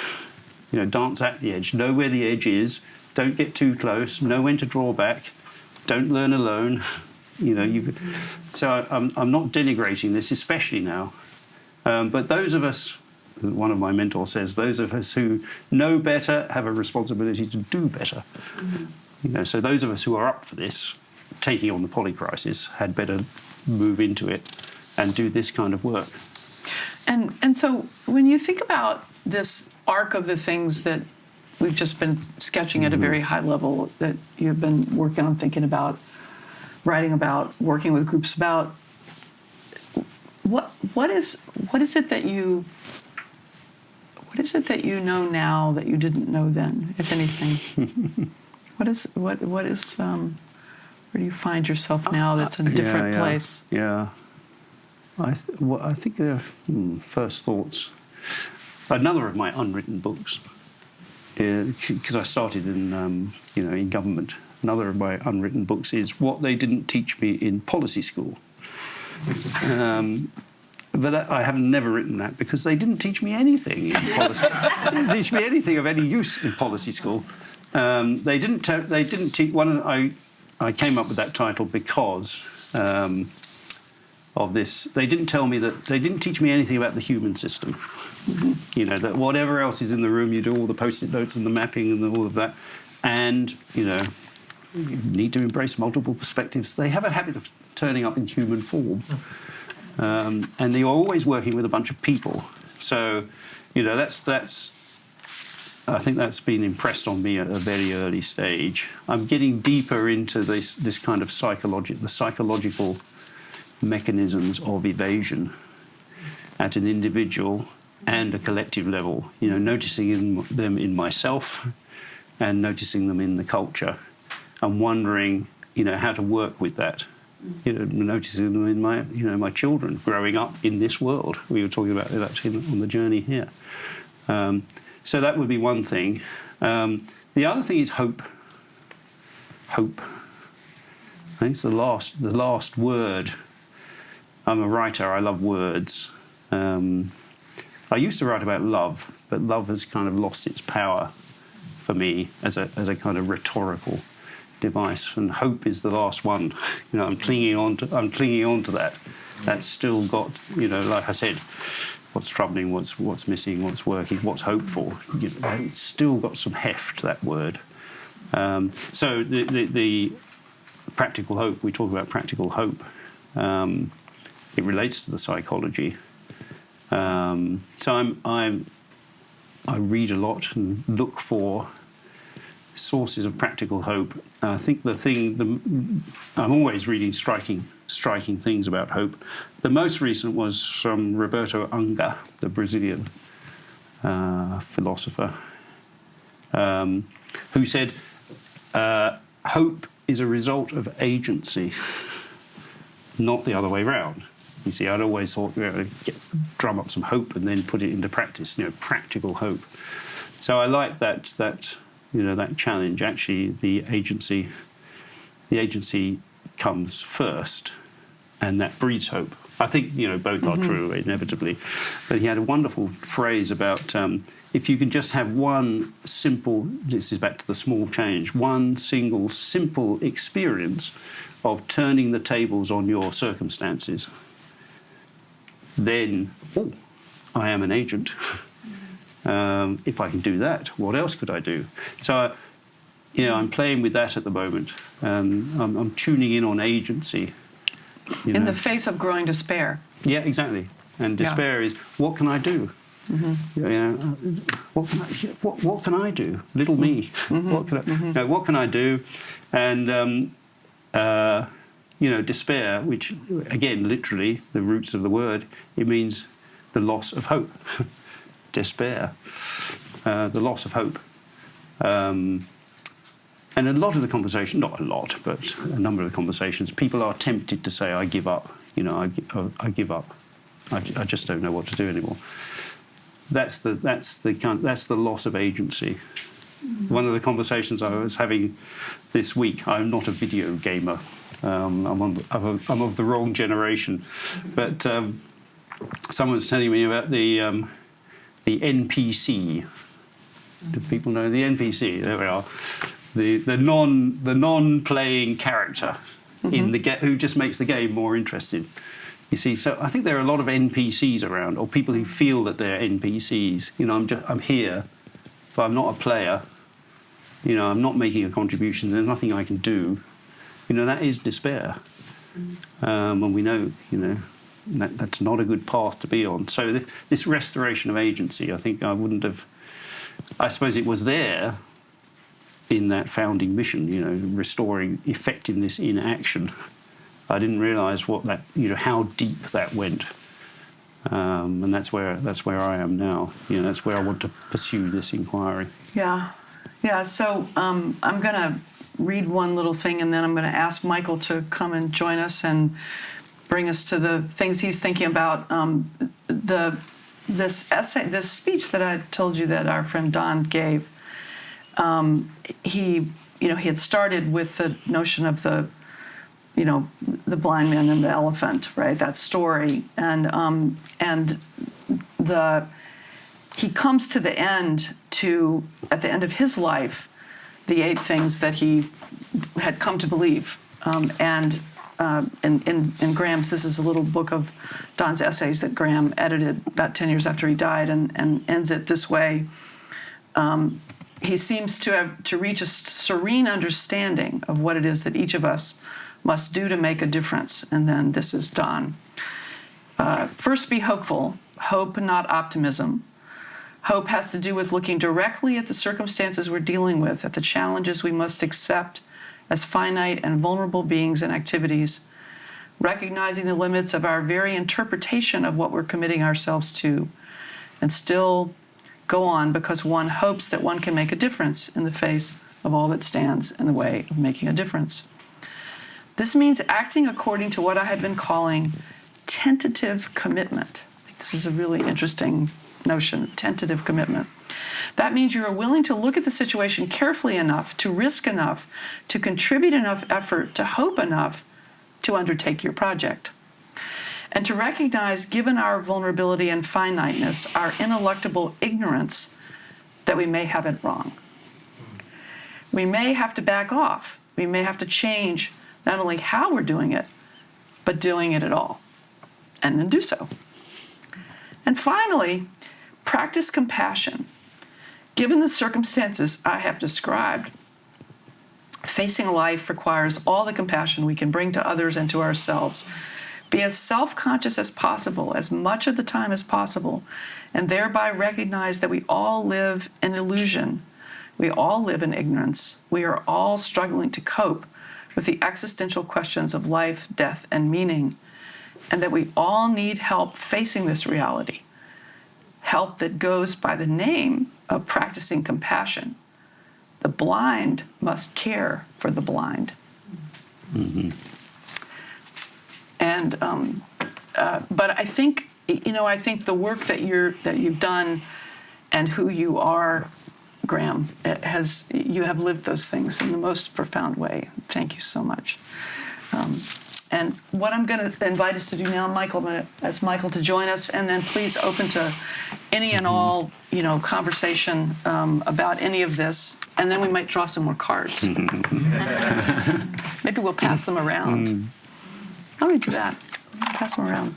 Dance at the edge. Know where the edge is. Don't get too close. Know when to draw back. Don't learn alone. So I'm not denigrating this, especially now. But those of us, one of my mentors says, those of us who know better have a responsibility to do better. Mm-hmm. So those of us who are up for this, taking on the polycrisis, had better move into it and do this kind of work.
And so when you think about this arc of the things that we've just been sketching at a very high level, that you've been working on, thinking about, writing about, working with groups about, what is it that you know now that you didn't know then, if anything? Where do you find yourself now that's in a different place?
Yeah. I think there are first thoughts. Another of my unwritten books, because I started in government. Another of my unwritten books is What They Didn't Teach Me in Policy School. But I have never written that because they didn't teach me anything in policy. They didn't teach me anything of any use in policy school. They didn't teach. I came up with that title because of this. They didn't tell me that. They didn't teach me anything about the human system. Mm-hmm. That whatever else is in the room, you do all the post-it notes and the mapping and all of that, and you need to embrace multiple perspectives. They have a habit of turning up in human form. And you're always working with a bunch of people. So, that's. I think that's been impressed on me at a very early stage. I'm getting deeper into this kind of the psychological mechanisms of evasion at an individual and a collective level. Noticing them in myself and noticing them in the culture, and wondering, how to work with that. Noticing them in my children growing up in this world. We were talking about that actually on the journey here. So that would be one thing. The other thing is hope. Hope. I think it's the last word. I'm a writer. I love words. I used to write about love, but love has kind of lost its power for me as a kind of rhetorical device, and hope is the last one. I'm clinging on to that. That's still got, like I said, what's troubling, what's missing, what's working, what's hopeful. It's still got some heft, that word. So the practical hope, we talk about practical hope. It relates to the psychology. So I read a lot and look for sources of practical hope. I think I'm always reading striking things about hope. The most recent was from Roberto Ungar, the Brazilian philosopher, who said, hope is a result of agency, not the other way around. You see, I'd always thought, drum up some hope and then put it into practice, practical hope. So I like that challenge. Actually, the agency comes first, and that breeds hope. I think, both are true, inevitably. But he had a wonderful phrase about if you can just have one simple, this is back to the small change, one single simple experience of turning the tables on your circumstances, then, I am an agent. If I can do that, what else could I do? So, I'm playing with that at the moment. I'm tuning in on agency.
In the face of growing despair.
Yeah, exactly. And despair is, what can I do? What can I do? Little me. What can I do? And despair, which again, literally, the roots of the word, it means the loss of hope. Despair, the loss of hope. And a lot of the conversation, not a lot, but a number of the conversations, people are tempted to say, I give up. I give up. I just don't know what to do anymore. That's the loss of agency. One of the conversations I was having this week, I'm not a video gamer. I'm of the wrong generation. But someone was telling me about the NPC. Do people know the NPC? There we are. The non-playing character in the who just makes the game more interesting. You see, so I think there are a lot of NPCs around, or people who feel that they're NPCs. I'm here, but I'm not a player. I'm not making a contribution. There's nothing I can do. That is despair, and we know, that's not a good path to be on. So this restoration of agency, I think I wouldn't have. I suppose it was there in that founding mission, restoring effectiveness in action. I didn't realise how deep that went, and that's where I am now. That's where I want to pursue this inquiry.
Yeah. So I'm going to read one little thing, and then I'm going to ask Michael to come and join us and bring us to the things he's thinking about. This essay, this speech that I told you that our friend Don gave. He had started with the notion of the blind man and the elephant, right? That story, and he comes to the end at the end of his life, the 8 things that he had come to believe, and in Graham's, this is a little book of Don's essays that Graham edited about 10 years after he died, and ends it this way. He seems to reach a serene understanding of what it is that each of us must do to make a difference. And then this is Don. First, be hopeful. Hope, not optimism. Hope has to do with looking directly at the circumstances we're dealing with, at the challenges we must accept as finite and vulnerable beings and activities, recognizing the limits of our very interpretation of what we're committing ourselves to, and still go on because one hopes that one can make a difference in the face of all that stands in the way of making a difference. This means acting according to what I have been calling tentative commitment. I think this is a really interesting notion, tentative commitment. That means you are willing to look at the situation carefully enough, to risk enough, to contribute enough effort, to hope enough to undertake your project. And to recognize, given our vulnerability and finiteness, our ineluctable ignorance, that we may have it wrong. We may have to back off. We may have to change not only how we're doing it, but doing it at all, and then do so. And finally, practice compassion. Given the circumstances I have described, facing life requires all the compassion we can bring to others and to ourselves. Be as self-conscious as possible, as much of the time as possible, and thereby recognize that we all live in illusion. We all live in ignorance. We are all struggling to cope with the existential questions of life, death, and meaning, and that we all need help facing this reality. Help that goes by the name of practicing compassion. The blind must care for the blind.
Mm-hmm.
And but I think the work that you've done and who you are, Graham, you have lived those things in the most profound way. Thank you so much. And what I'm going to invite us to do now, Michael, I'm going to ask Michael to join us, and then please open to any and all, conversation about any of this, and then we might draw some more cards. Maybe we'll pass them around. How do we do that? Pass them around.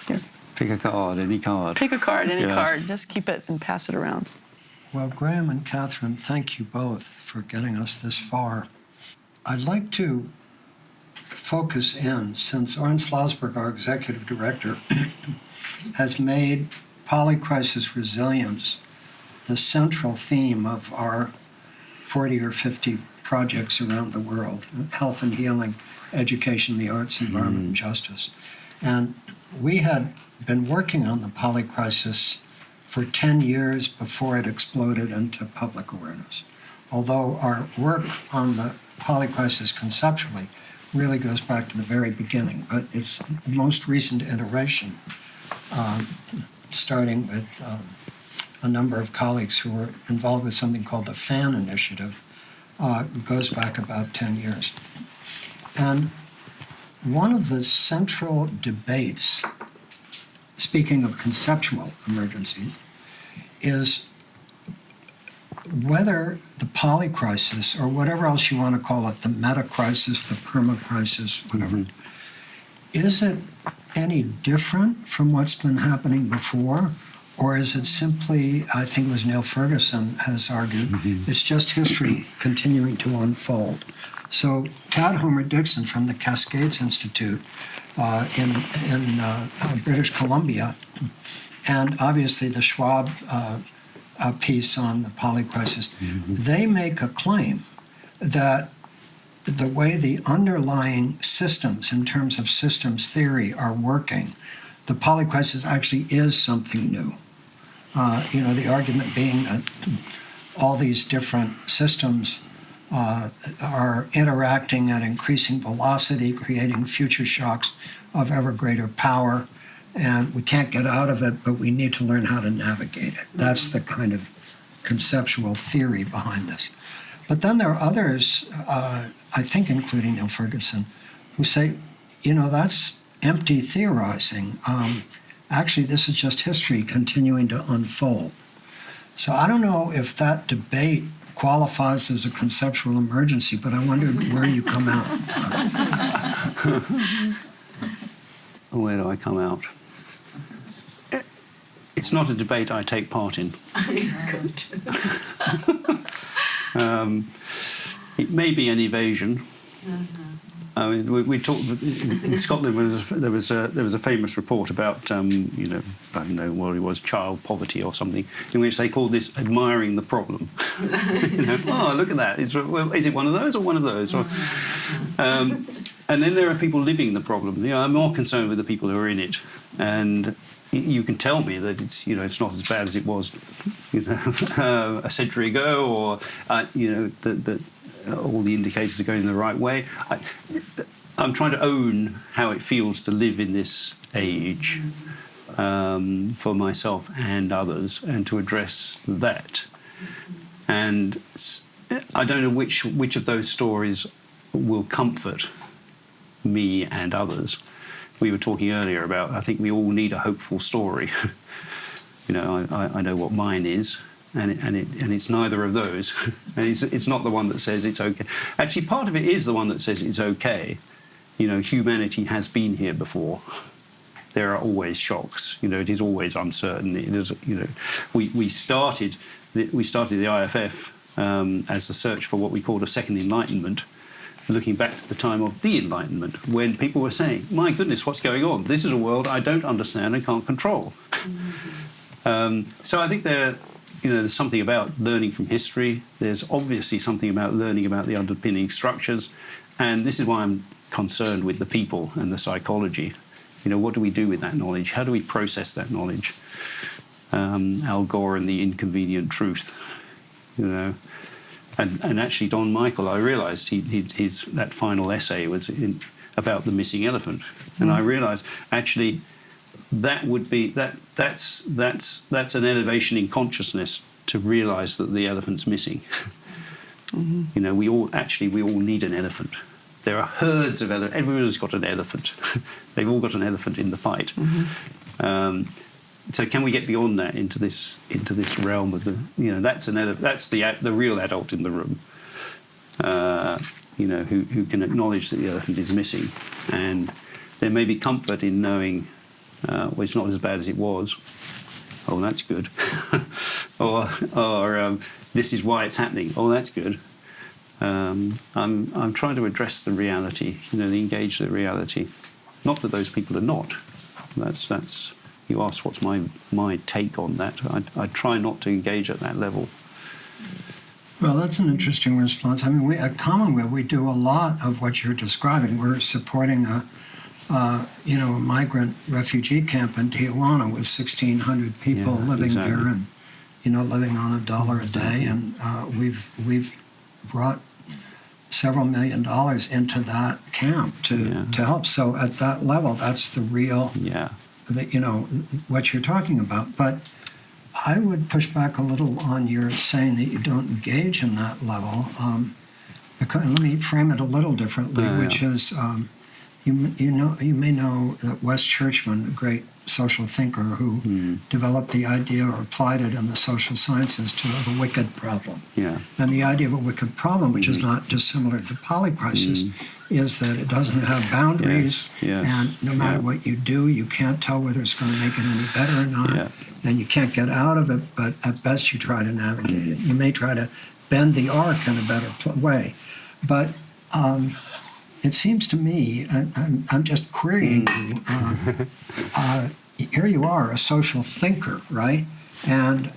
Here.
Pick a card, any card.
Pick a card, any
Yes.
card. Just keep it and pass it around.
Well, Graham and Katherine, thank you both for getting us this far. I'd like to focus in, since Oren Slasberg, our executive director, has made polycrisis resilience the central theme of our 40 or 50 projects around the world: health and healing, education, the arts, environment, and justice. And we had been working on the polycrisis for 10 years before it exploded into public awareness. Although our work on the polycrisis conceptually really goes back to the very beginning, but its most recent iteration, starting with a number of colleagues who were involved with something called the FAN Initiative, goes back about 10 years. And one of the central debates, speaking of conceptual emergencies, is whether the polycrisis, or whatever else you want to call it, the meta-crisis, the perma-crisis, whatever, is it any different from what's been happening before? Or is it simply, I think it was Neil Ferguson has argued, it's just history continuing to unfold? So Tad Homer-Dixon from the Cascades Institute in British Columbia, and obviously the Schwab piece on the polycrisis, they make a claim that the way the underlying systems, in terms of systems theory, are working, the polycrisis actually is something new. The argument being that all these different systems are interacting at increasing velocity, creating future shocks of ever greater power, and we can't get out of it, but we need to learn how to navigate it. That's the kind of conceptual theory behind this. But then there are others, I think including Neil Ferguson, who say, that's empty theorizing. Actually, this is just history continuing to unfold. So I don't know if that debate qualifies as a conceptual emergency, but I wondered where you come out.
Where do I come out? It's not a debate I take part in.
Good.
It may be an evasion. I mean, we talked in Scotland. There was a famous report about I don't know what it was, child poverty or something, in which they called this admiring the problem. Oh, look at that! Is it one of those or one of those? And then there are people living the problem. I'm more concerned with the people who are in it, and you can tell me that it's not as bad as it was a century ago, or that all the indicators are going the right way. I'm trying to own how it feels to live in this age for myself and others, and to address that. And I don't know which of those stories will comfort me and others. We were talking earlier about, I think we all need a hopeful story. I know what mine is, and it's neither of those. And it's not the one that says it's okay. Actually, part of it is the one that says it's okay. Humanity has been here before. There are always shocks. It is always uncertain. It is, we started the IFF as the search for what we called a second enlightenment, looking back to the time of the Enlightenment, when people were saying, my goodness, what's going on? This is a world I don't understand and can't control. So I think there's something about learning from history. There's obviously something about learning about the underpinning structures. And this is why I'm concerned with the people and the psychology. What do we do with that knowledge? How do we process that knowledge? Al Gore and the inconvenient truth, And actually, Don Michael, I realised his that final essay was about the missing elephant, and I realised actually that would be that's an elevation in consciousness to realise that the elephant's missing. We all need an elephant. there are herds of elephants. Everybody's got an elephant. They've all got an elephant in the fight. So can we get beyond that into this realm of the, that's the real adult in the room, who can acknowledge that the elephant is missing, and there may be comfort in knowing, well, it's not as bad as it was. Oh, that's good. or this is why it's happening. Oh, that's good. I'm trying to address the reality, engage the reality. Not that those people are not. That's. You asked what's my take on that. I try not to engage at that level.
Well, that's an interesting response. I mean, at Commonweal, we do a lot of what you're describing. We're supporting a migrant refugee camp in Tijuana with 1,600 people living there, and living on $1 a day, and we've brought several $1 million into that camp to help. So at that level, that's the real. What you're talking about. But I would push back a little on your saying that you don't engage in that level. Because, let me frame it a little differently, which is, you may know that Wes Churchman, a great social thinker who developed the idea or applied it in the social sciences to the wicked problem. And the idea of a wicked problem, which is not dissimilar to polycrisis, is that it doesn't have boundaries, and no matter what you do, you can't tell whether it's going to make it any better or not, and you can't get out of it, but at best you try to navigate it. You may try to bend the arc in a better way, but it seems to me, I'm just querying you, here you are, a social thinker, right? And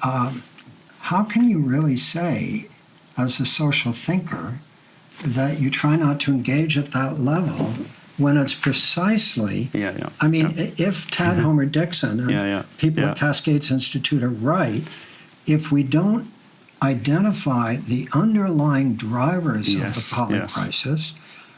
how can you really say, as a social thinker, that you try not to engage at that level when it's precisely, I mean, if Tad Homer Dixon and people at Cascades Institute are right, if we don't identify the underlying drivers of the polycrisis,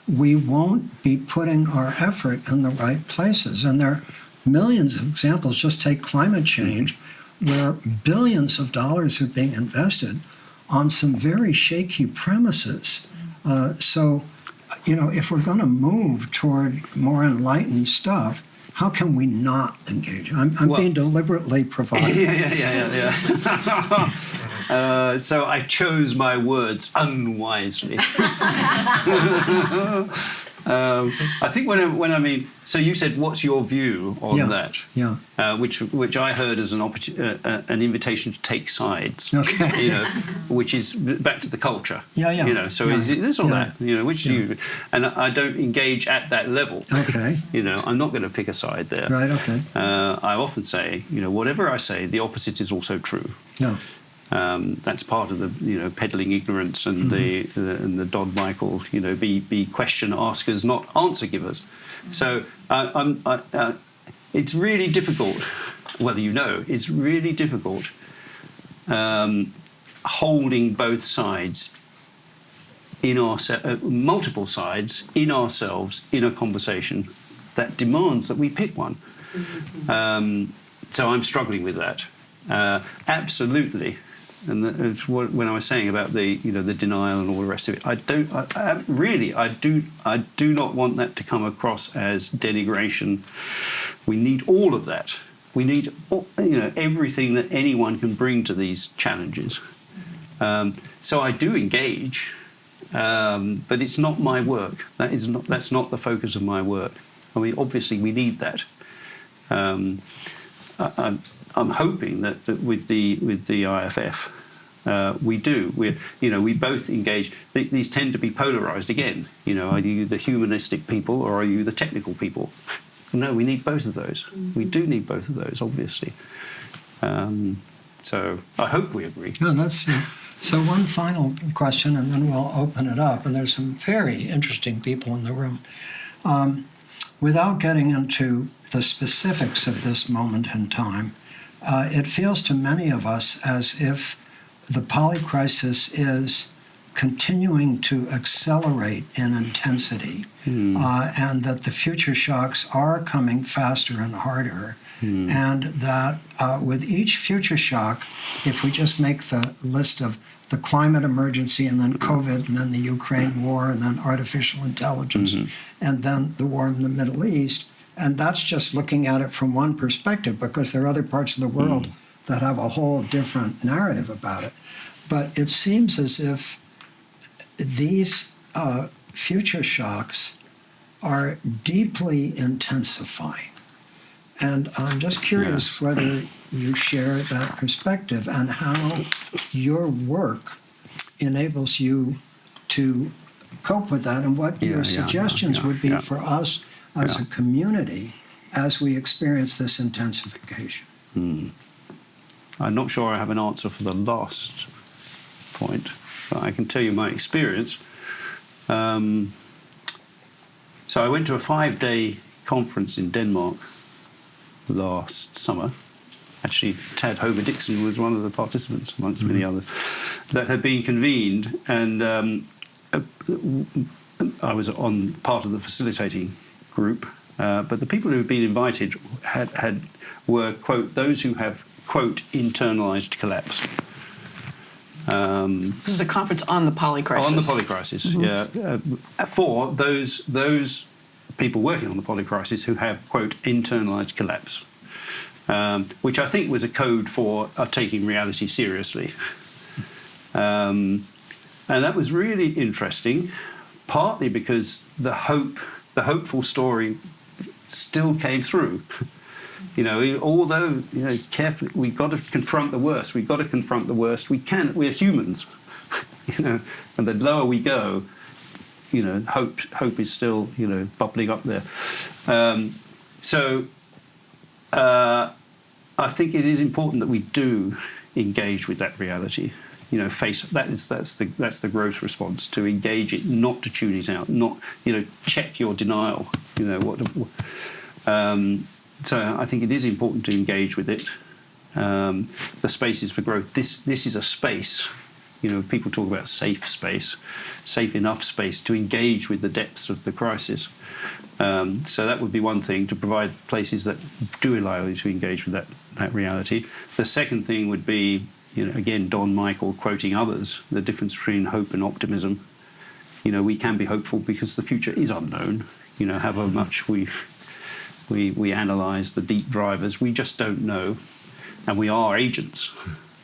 we won't be putting our effort in the right places. And there are millions of examples. Just take climate change, where billions of dollars are being invested on some very shaky premises. So, if we're going to move toward more enlightened stuff, how can we not engage? I'm being deliberately provocative.
So I chose my words unwisely. I think when I mean, so you said, what's your view on that? Which I heard as an invitation to take sides.
Okay.
Which is back to the culture. So is it this or that? Which do you? And I don't engage at that level.
Okay.
I'm not going to pick a side there.
Right. Okay.
I often say, whatever I say, the opposite is also true. That's part of the peddling ignorance and the Dodd Michael be question askers, not answer givers. So it's really difficult. Whether it's really difficult holding both sides in multiple sides in ourselves in a conversation that demands that we pick one. So I'm struggling with that. Absolutely. And it's when I was saying about the denial and all the rest of it, I do not want that to come across as denigration. We need all of that. We need everything that anyone can bring to these challenges. So I do engage, but it's not my work. That's not the focus of my work. I mean, obviously we need that. I'm hoping that with the IFF, we do. We both engage. These tend to be polarized again. Are you the humanistic people or are you the technical people? No, we need both of those. We do need both of those, obviously. So I hope we agree.
No, that's so. One final question, and then we'll open it up. And there's some very interesting people in the room. Without getting into the specifics of this moment in time, it feels to many of us as if the polycrisis is continuing to accelerate in intensity, and that the future shocks are coming faster and harder, and that with each future shock, if we just make the list of the climate emergency and then COVID and then the Ukraine war and then artificial intelligence and then the war in the Middle East, and that's just looking at it from one perspective, because there are other parts of the world that have a whole different narrative about it. But it seems as if these future shocks are deeply intensifying. And I'm just curious whether you share that perspective and how your work enables you to cope with that, and what your suggestions would be for us as a community as we experience this intensification.
I'm not sure I have an answer for the last point, but I can tell you my experience. So I went to a 5-day conference in Denmark last summer. Actually, Tad Hover-Dixon was one of the participants, amongst many others, that had been convened, and I was on part of the facilitating group, but the people who had been invited were, quote, those who have, quote, internalized collapse.
This is a conference on the polycrisis.
On the polycrisis, for those people working on the polycrisis who have, quote, internalized collapse, which I think was a code for taking reality seriously. And that was really interesting, partly because the hopeful story still came through. Although it's carefully, we've got to confront the worst. We've got to confront the worst. We're humans, and the lower we go, hope is still, bubbling up there. I think it is important that we do engage with that reality. Face that's the growth response, to engage it, not to tune it out, not check your denial. So I think it is important to engage with it. The spaces for growth. This is a space. People talk about safe space, safe enough space to engage with the depths of the crisis. So that would be one thing, to provide places that do allow you to engage with that reality. The second thing would be, again, Don Michael quoting others, the difference between hope and optimism. We can be hopeful because the future is unknown. However much we analyse the deep drivers, we just don't know. And we are agents.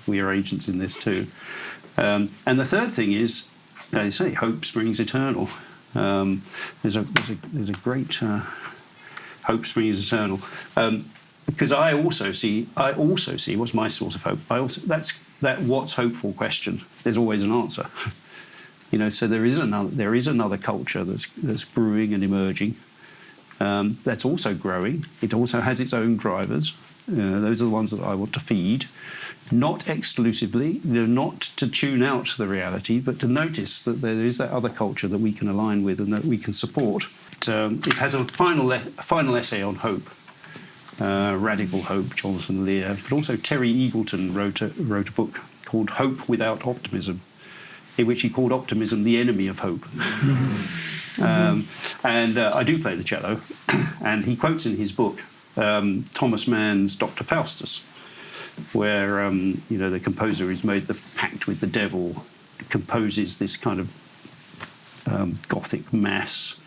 We are agents in this too. And the third thing is, as I say, hope springs eternal. There's a great hope springs eternal. Because I also see what's my source of hope. That's what's hopeful question. There's always an answer. So there is another culture that's brewing and emerging. That's also growing. It also has its own drivers. Those are the ones that I want to feed, not exclusively, not to tune out the reality, but to notice that there is that other culture that we can align with and that we can support. It has a final essay on hope, Radical Hope, Jonathan Lear, but also Terry Eagleton wrote a book called Hope Without Optimism, in which he called optimism the enemy of hope. And I do play the cello, and he quotes in his book Thomas Mann's Dr. Faustus, where the composer who's made the pact with the devil composes this kind of Gothic mass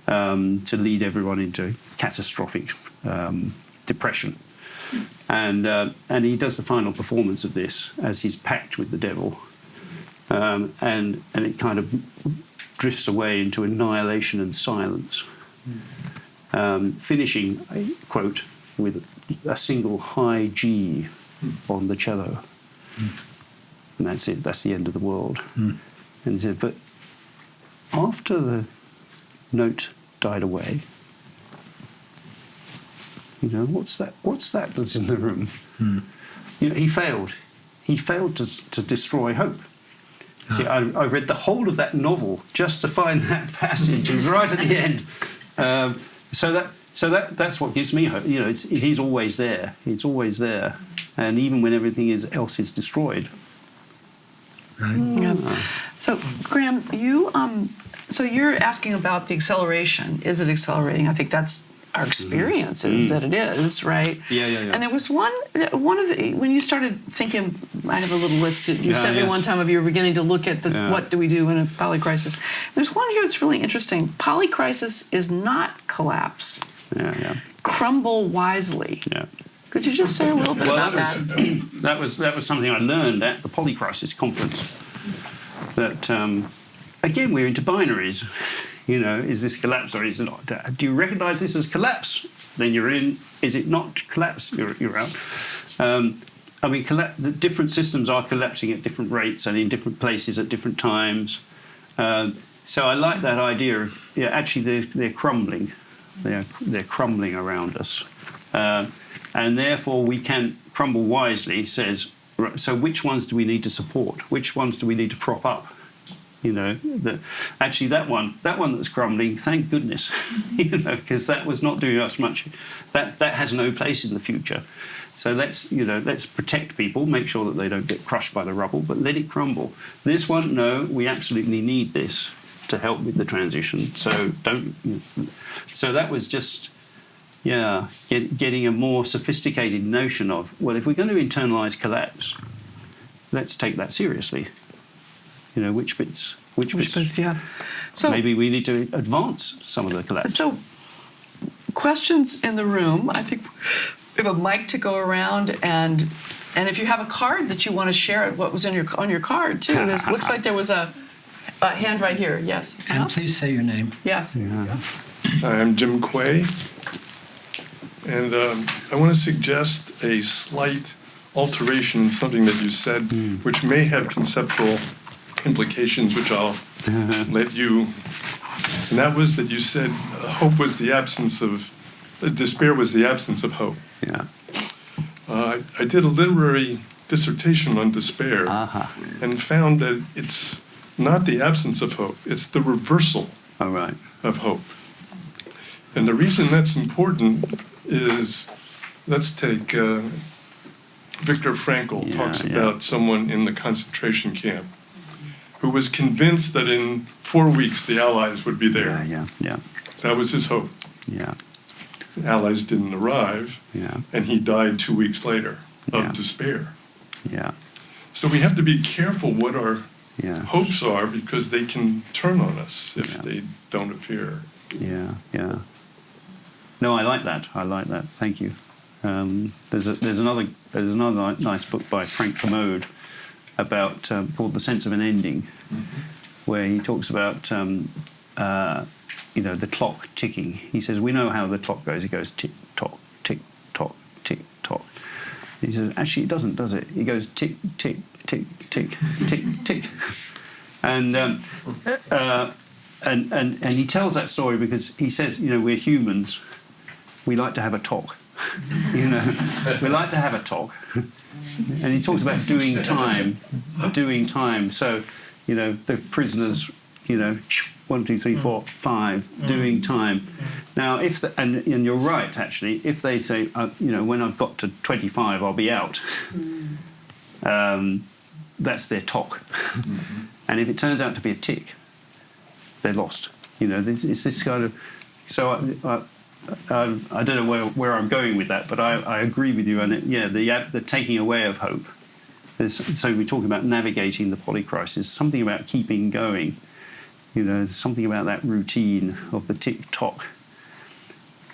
to lead everyone into catastrophic depression, and he does the final performance of this as his pact with the devil, and it kind of drifts away into annihilation and silence, finishing, quote, with a single high G on the cello. And that's it, that's the end of the world. And he said, but after the note died away, what's that that's in the room? He failed. He failed to destroy hope. See, I read the whole of that novel just to find that passage. It was right at the end. So that's what gives me hope. It is always there. It's always there, and even when everything else is destroyed.
Right?
Yeah. So, Graham, so you're asking about the acceleration. Is it accelerating? I think that's our experience is that it is, right?
Yeah.
And there was one of the, when you started thinking, I have a little list that you sent me one time of you were beginning to look at what do we do in a polycrisis. There's one here that's really interesting. Polycrisis is not collapse.
Yeah.
Crumble wisely.
Yeah.
Could you just say a little bit about that?
That was something I learned at the Polycrisis conference. That again, we're into binaries. Is this collapse or is it not? Do you recognise this as collapse? Then you're in. Is it not collapse? You're out. The different systems are collapsing at different rates and in different places at different times. So I like that idea of actually they're crumbling. They're crumbling around us. And therefore we can crumble wisely, says, so which ones do we need to support? Which ones do we need to prop up? Actually that one that's crumbling, thank goodness, because that was not doing us much. That has no place in the future. So let's protect people, make sure that they don't get crushed by the rubble, but let it crumble. This one, no, we absolutely need this to help with the transition. So So that was just, getting a more sophisticated notion of, well, if we're going to internalise collapse, let's take that seriously. Which bits,
So
maybe we need to advance some of the collapse.
So, questions in the room. I think we have a mic to go around, and if you have a card that you want to share, what was on your card too. Looks like there was a hand right here. Yes.
And please say your name.
Yes.
I'm Jim Quay, and I want to suggest a slight alteration in something that you said, which may have conceptual implications, which I'll let you. And that was that you said hope was the absence of, despair was the absence of hope.
Yeah.
I did a literary dissertation on despair and found that it's not the absence of hope, it's the reversal of hope. And the reason that's important is, let's take Viktor Frankl talks about someone in the concentration camp who was convinced that in 4 weeks the Allies would be there.
Yeah.
That was his hope.
Yeah.
The Allies didn't arrive, and he died 2 weeks later of despair.
Yeah.
So we have to be careful what our hopes are, because they can turn on us if they don't appear.
Yeah. No, I like that. Thank you. There's another nice book by Frank Commode about called The Sense of an Ending, where he talks about the clock ticking. He says we know how the clock goes. It goes tick tock, tick tock, tick tock. He says actually it doesn't, does it? It goes tick tick tick tick tick tick. And he tells that story because he says we're humans. We like to have a talk. We like to have a talk. And he talks about doing time. So, the prisoners, 1, 2, 3, 4, 5, doing time. Now, and you're right, actually, if they say, when I've got to 25, I'll be out, that's their talk. And if it turns out to be a tick, they're lost. It's this kind of... So I don't know where I'm going with that, but I agree with you. And the taking away of hope. So we're talking about navigating the polycrisis, something about keeping going. There's something about that routine of the tick-tock.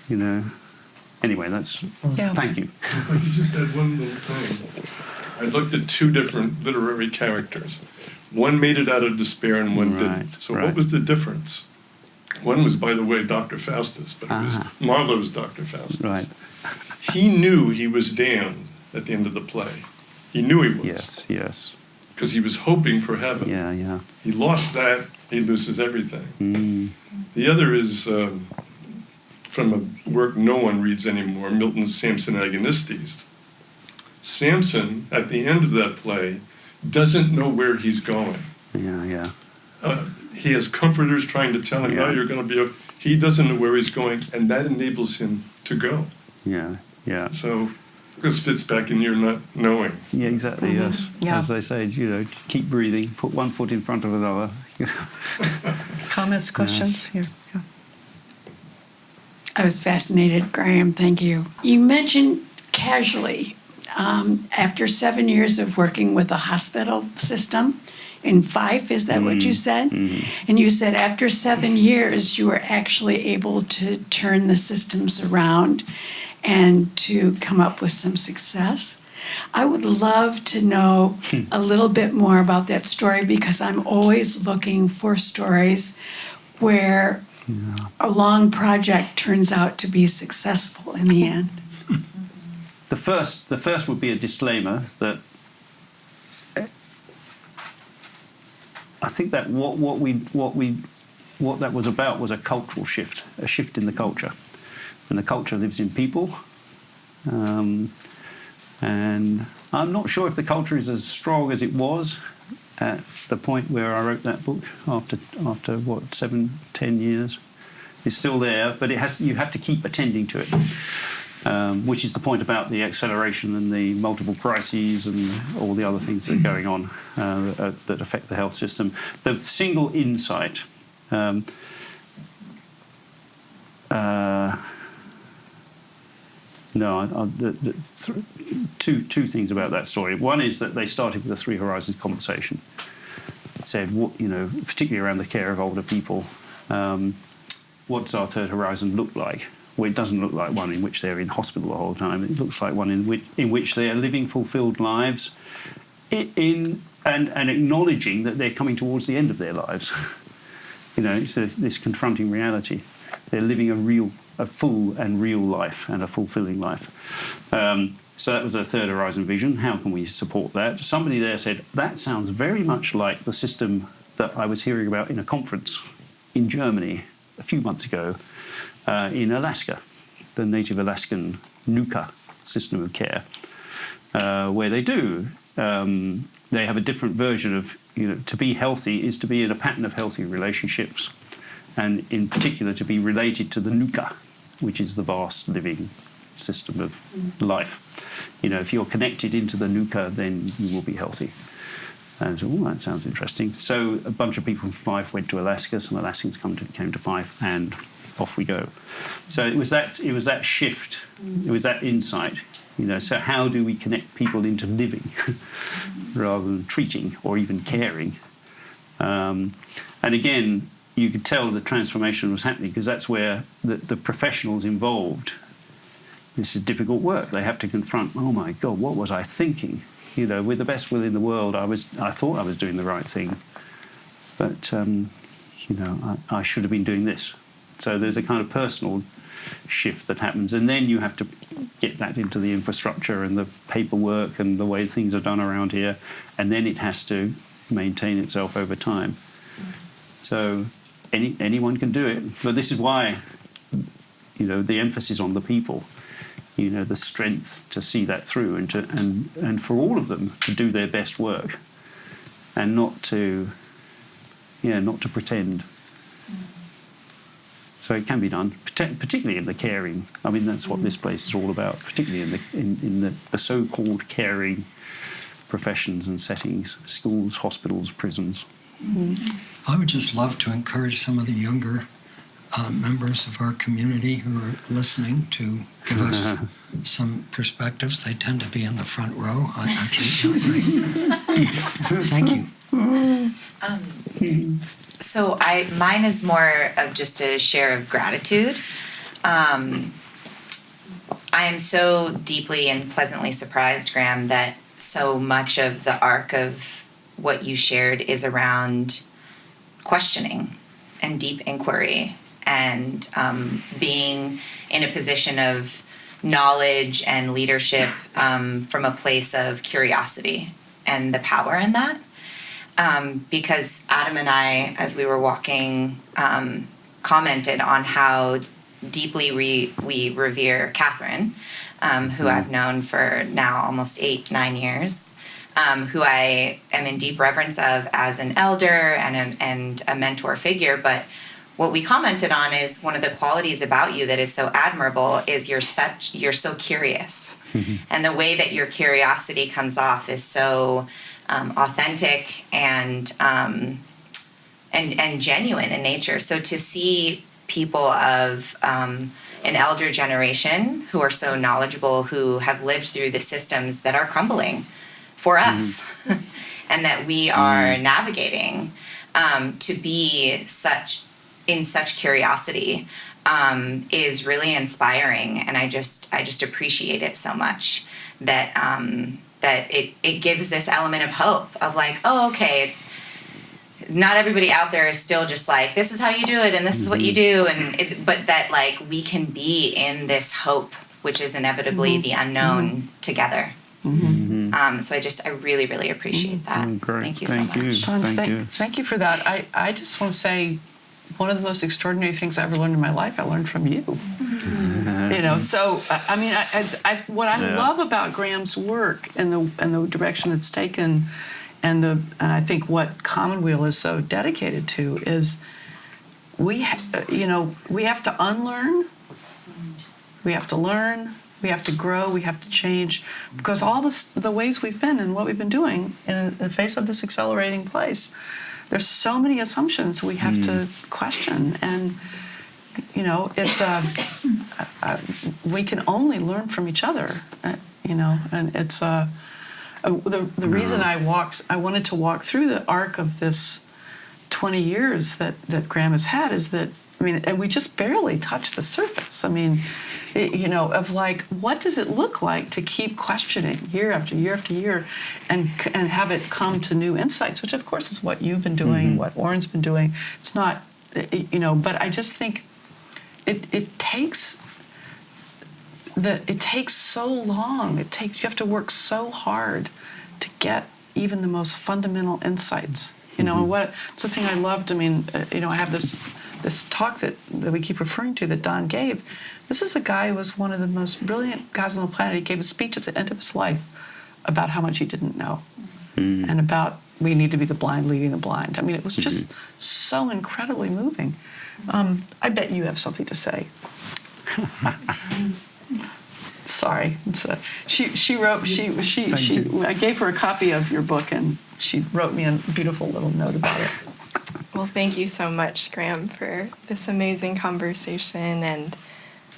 Anyway, that's... Thank you.
If I could just add one little thing. I looked at two different literary characters. One made it out of despair and one didn't. So what was the difference? One was, by the way, Dr. Faustus, but it was Marlowe's Dr. Faustus.
Right.
He knew he was damned at the end of the play. He knew he was.
Yes.
Because he was hoping for heaven.
Yeah.
He lost that, he loses everything. The other is from a work no one reads anymore, Milton's Samson Agonistes. Samson, at the end of that play, doesn't know where he's going.
Yeah.
He has comforters trying to tell him, no, you're going to be okay. He doesn't know where he's going, and that enables him to go.
Yeah.
So This fits back in your not knowing.
Yeah, exactly, yes.
Yeah.
As they say, keep breathing, put one foot in front of another.
Comments, questions? Here. Yeah.
I was fascinated, Graham. Thank you. You mentioned casually, after 7 years of working with a hospital system in Fife, is that what you said? And you said after 7 years, you were actually able to turn the systems around and to come up with some success. I would love to know a little bit more about that story, because I'm always looking for stories where a long project turns out to be successful in the end.
The first would be a disclaimer that I think that what that was about was a cultural shift, a shift in the culture, and the culture lives in people. And I'm not sure if the culture is as strong as it was at the point where I wrote that book after 7-10 years. It's still there, but you have to keep attending to it, which is the point about the acceleration and the multiple crises and all the other things that are going on that affect the health system. The single insight. Two things about that story. One is that they started with a Three Horizons conversation. It said, particularly around the care of older people, what does our third horizon look like? Well, it doesn't look like one in which they're in hospital the whole time. It looks like one in which they are living fulfilled lives, and acknowledging that they're coming towards the end of their lives. It's this confronting reality. They're living a full and real life and a fulfilling life. So that was a third horizon vision. How can we support that? Somebody there said, that sounds very much like the system that I was hearing about in a conference in Germany a few months ago in Alaska, the native Alaskan NUCA system of care, where they do. They have a different version of, to be healthy is to be in a pattern of healthy relationships, and in particular to be related to the NUCA, which is the vast living system of life. If you're connected into the NUCA, then you will be healthy. And so, that sounds interesting. So a bunch of people from Fife went to Alaska. Some Alaskans came to Fife, and off we go. So it was that shift. It was that insight. So how do we connect people into living rather than treating or even caring? And again, you could tell the transformation was happening, because that's where the professionals involved. This is difficult work. They have to confront, oh my God, what was I thinking? With the best will in the world, I thought I was doing the right thing, but I should have been doing this. So there's a kind of personal shift that happens, and then you have to get that into the infrastructure and the paperwork and the way things are done around here, and then it has to maintain itself over time. So anyone can do it, but this is why the emphasis on the people. The strength to see that through, and for all of them to do their best work, and not to pretend. So it can be done, particularly in the caring. I mean, that's what this place is all about, particularly in the so-called caring professions and settings: schools, hospitals, prisons.
I would just love to encourage some of the younger members of our community who are listening to give us some perspectives. They tend to be in the front row. I can't great. Thank you.
So mine is more of just a share of gratitude. I am so deeply and pleasantly surprised, Graham, that so much of the arc of what you shared is around questioning and deep inquiry, and being in a position of knowledge and leadership from a place of curiosity and the power in that. Because Adam and I, as we were walking, commented on how deeply we revere Katherine, who I've known for now almost 8-9 years, who I am in deep reverence of as an elder and a mentor figure. But what we commented on is one of the qualities about you that is so admirable is you're so curious. And the way that your curiosity comes off is so authentic and genuine in nature. So to see people of an elder generation who are so knowledgeable, who have lived through the systems that are crumbling for us and that we are navigating, to be in such curiosity is really inspiring, and I just appreciate it so much that it gives this element of hope of like, oh, okay, it's not everybody out there is still just like, this is how you do it and this is what you do, but that like we can be in this hope, which is inevitably the unknown together. So I really, really appreciate that.
Great.
Thank you so much.
Thank you for that. I just want to say, one of the most extraordinary things I ever learned in my life, I learned from you. You know, so I mean, what I love about Graham's work and the direction it's taken, and I think what Commonweal is so dedicated to is we have to unlearn, we have to learn, we have to grow, we have to change, because all the ways we've been and what we've been doing in the face of this accelerating place, there's so many assumptions we have to question, and you know, it's we can only learn from each other, you know, and it's the reason I wanted to walk through the arc of this 20 years that Graham has had is that, I mean, and we just barely touched the surface. I mean, you know, of like, what does it look like to keep questioning year after year after year, and have it come to new insights, which of course is what you've been doing, what Oren's been doing. It's not, you know, but I just think it takes so long. You have to work so hard to get even the most fundamental insights. You know, and it's the thing I loved. I mean, you know, I have this talk that we keep referring to that Don gave. This is a guy who was one of the most brilliant guys on the planet. He gave a speech at the end of his life about how much he didn't know, and about we need to be the blind leading the blind. I mean, it was just so incredibly moving. I bet you have something to say. Sorry, she wrote. I gave her a copy of your book, and she wrote me a beautiful little note about it.
Well, thank you so much, Graham, for this amazing conversation. And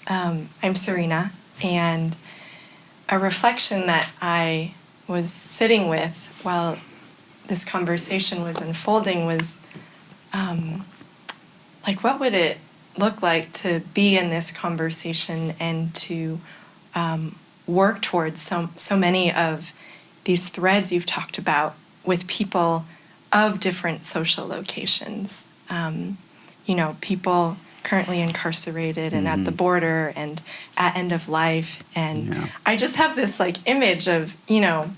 I'm Serena, and a reflection that I was sitting with while this conversation was unfolding was, like, what would it look like to be in this conversation and to work towards so many of these threads you've talked about with people of different social locations. You know, people currently incarcerated and at the border and at end of life. And I just have this like image of, you know,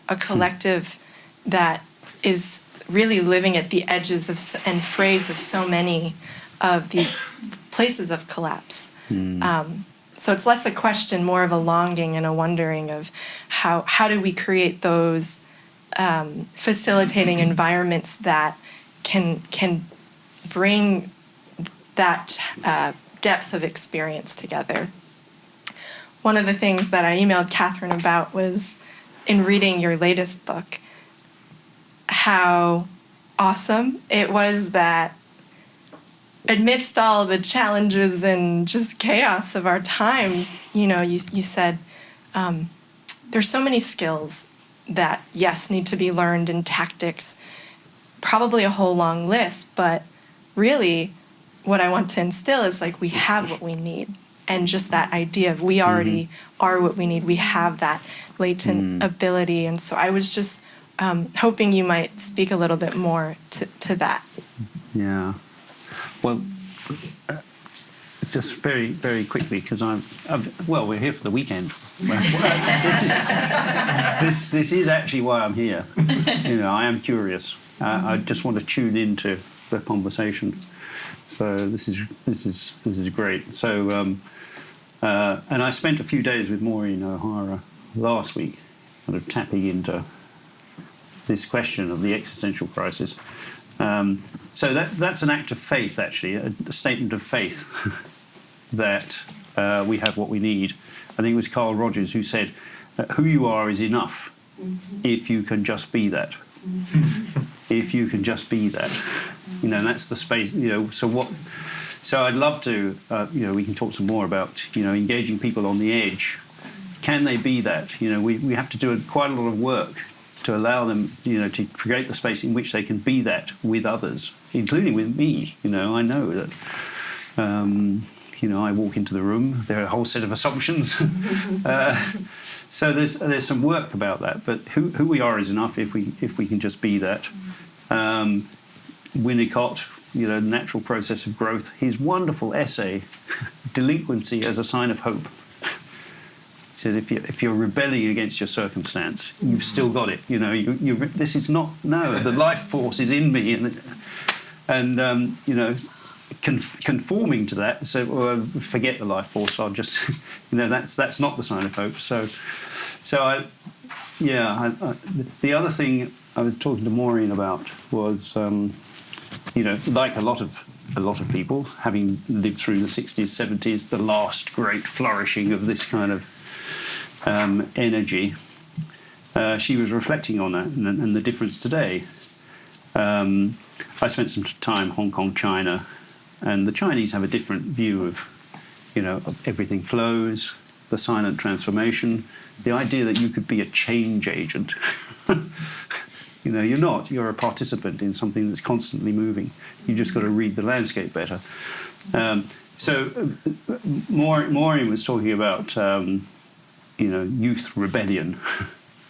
a collective that is really living at the edges of and frays of so many of these places of collapse. So it's less a question, more of a longing and a wondering of how do we create those facilitating environments that can bring that depth of experience together. One of the things that I emailed Katherine about was, in reading your latest book, how awesome it was that amidst all the challenges and just chaos of our times, you know, you said there's so many skills that, yes, need to be learned, and tactics, probably a whole long list, but really what I want to instill is like we have what we need, and just that idea of we already are what we need. We have that latent ability. And so I was just hoping you might speak a little bit more to that. Yeah.
Well, just very, very quickly, because well, we're here for the weekend. This is actually why I'm here. You know, I am curious. I just want to tune into the conversation. So this is great. So, and I spent a few days with Maureen O'Hara last week, kind of tapping into this question of the existential crisis. So that's an act of faith, actually, a statement of faith that we have what we need. I think it was Carl Rogers who said, who you are is enough if you can just be that. If you can just be that. You know, and that's the space, you know, so I'd love to, you know, we can talk some more about, you know, engaging people on the edge. Can they be that? You know, we have to do quite a lot of work to allow them, you know, to create the space in which they can be that with others, including with me. You know, I know that, you know, I walk into the room, there are a whole set of assumptions. So there's some work about that, but who we are is enough if we can just be that. Winnicott, you know, Natural Process of Growth, his wonderful essay, Delinquency as a Sign of Hope. He said, if you're rebelling against your circumstance, you've still got it. You know, this is not, no, the life force is in me, and you know, conforming to that. So well, forget the life force. I'll just, you know, that's not the sign of hope. So the other thing I was talking to Maureen about was, you know, like a lot of people, having lived through the 60s, 70s, the last great flourishing of this kind of energy, she was reflecting on that and the difference today. I spent some time in Hong Kong, China, and the Chinese have a different view of, you know, of everything flows, the silent transformation, the idea that you could be a change agent. You know, you're not. You're a participant in something that's constantly moving. You just got to read the landscape better. Maureen was talking about, you know, youth rebellion.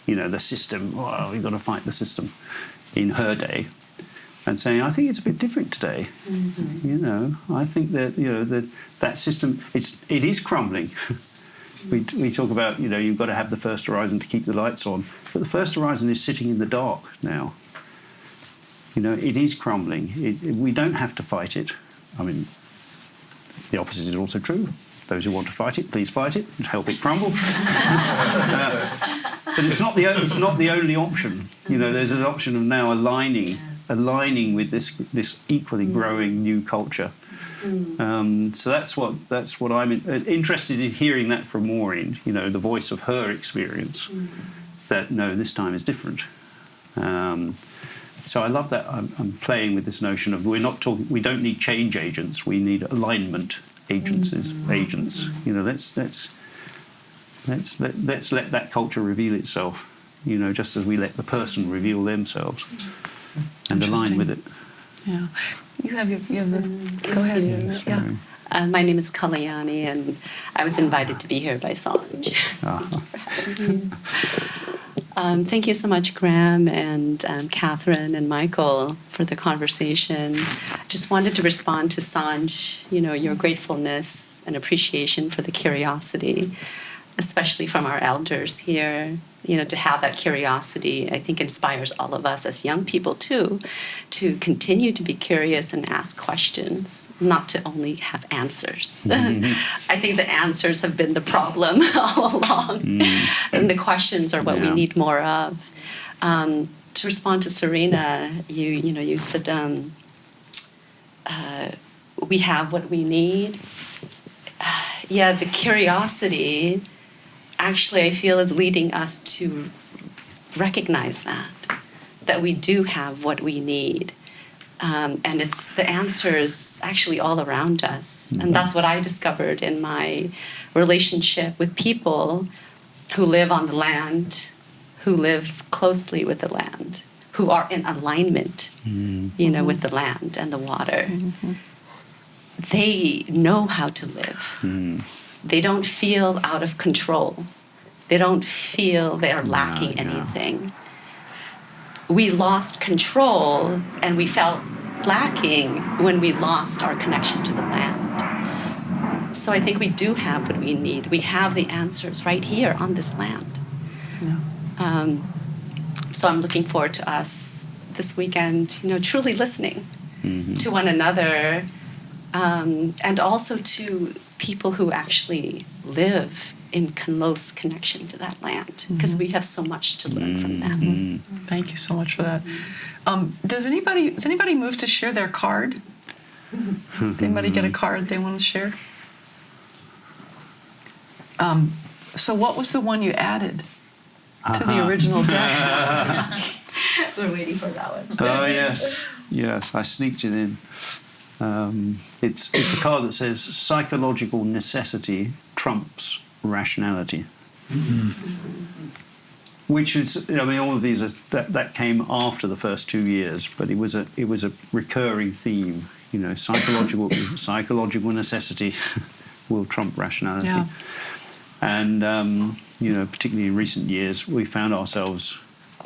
You know, the system. Well, we've got to fight the system. In her day, and saying, I think it's a bit different today. Mm-hmm. You know, I think that, you know, that system it is crumbling. We talk about, you know, you've got to have the first horizon to keep the lights on, but the first horizon is sitting in the dark now. You know, it is crumbling. We don't have to fight it. I mean, the opposite is also true. Those who want to fight it, please fight it and help it crumble. But it's not the only option. You know, there's an option of now aligning with this equally growing new culture. So that's what I'm interested in hearing that from Maureen. You know, the voice of her experience. That no, this time is different. So I love that. I'm playing with this notion of we don't need change agents. We need alignment agents. You know, let's let that culture reveal itself. You know, just as we let the person reveal themselves and align with it.
Yeah, you have the. Go ahead.
Yes,
yeah.
My name is Kalyani, and I was invited to be here by Sanj. Thank you so much, Graham and Catherine and Michael, for the conversation. Just wanted to respond to Sanj, you know, your gratefulness and appreciation for the curiosity, especially from our elders here. You know, to have that curiosity, I think, inspires all of us as young people, too, to continue to be curious and ask questions, not to only have answers. Mm-hmm. I think the answers have been the problem all along, and the questions are what we need more of. To respond to Serena, you said we have what we need. The curiosity actually, I feel, is leading us to recognize that we do have what we need. And it's the answers actually all around us. And that's what I discovered in my relationship with people who live on the land, who live closely with the land, who are in alignment, you know, with the land and the water. Mm-hmm. They know how to live. They don't feel out of control. They don't feel they are lacking anything. We lost control and we felt lacking when we lost our connection to the land. So I think we do have what we need. We have the answers right here on this land. Yeah. So I'm looking forward to us this weekend, you know, truly listening to one another, and also to people who actually live in close connection to that land, because we have so much to learn from them.
Thank you so much for that. Does anybody move to share their card? Did anybody get a card they want to share? So what was the one you added to the original deck?
We're waiting for that one.
Oh yes, yes. I sneaked it in. It's a card that says psychological necessity trumps rationality, which is, I mean, all of these that came after the first 2 years, but it was a recurring theme. You know, psychological necessity will trump rationality.
Yeah.
And, you know, particularly in recent years, we found ourselves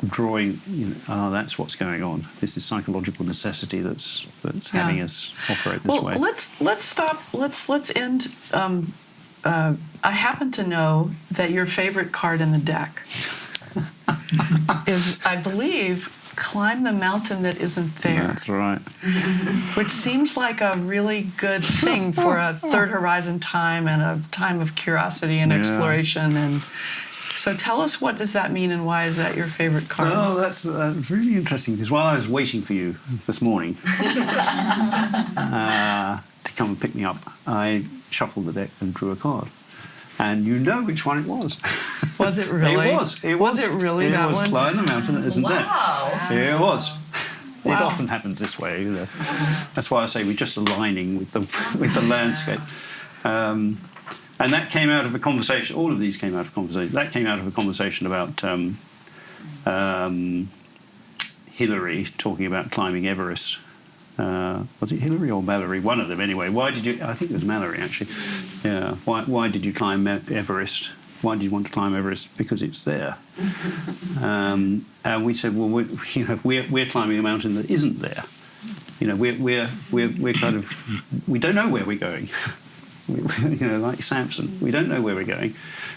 drawing, you know, that's what's going on. This is psychological necessity that's having us operate this way.
Let's stop. Let's end. I happen to know that your favorite card in the deck is, I believe, Climb the Mountain That Isn't There.
That's right.
Which seems like a really good thing for a third horizon time and a time of curiosity and exploration. And so tell us, what does that mean and why is that your favorite card?
Oh, that's really interesting, because while I was waiting for you this morning to come and pick me up, I shuffled the deck and drew a card. And you know which one it was.
Was it really?
It was.
Was it really that one?
It was Climb the Mountain That Isn't There. It was.
Wow.
It often happens this way. You know. That's why I say we're just aligning with the landscape. And that came out of a conversation. All of these came out of a conversation. That came out of a conversation about Hillary talking about climbing Everest. Was it Hillary or Mallory? One of them, anyway. Why did you? I think it was Mallory, actually. Yeah. Why did you climb Everest? Why did you want to climb Everest? Because it's there. And we said, well, we're climbing a mountain that isn't there. You know, we're kind of, we don't know where we're going. You know, like Samson, we don't know where we're going,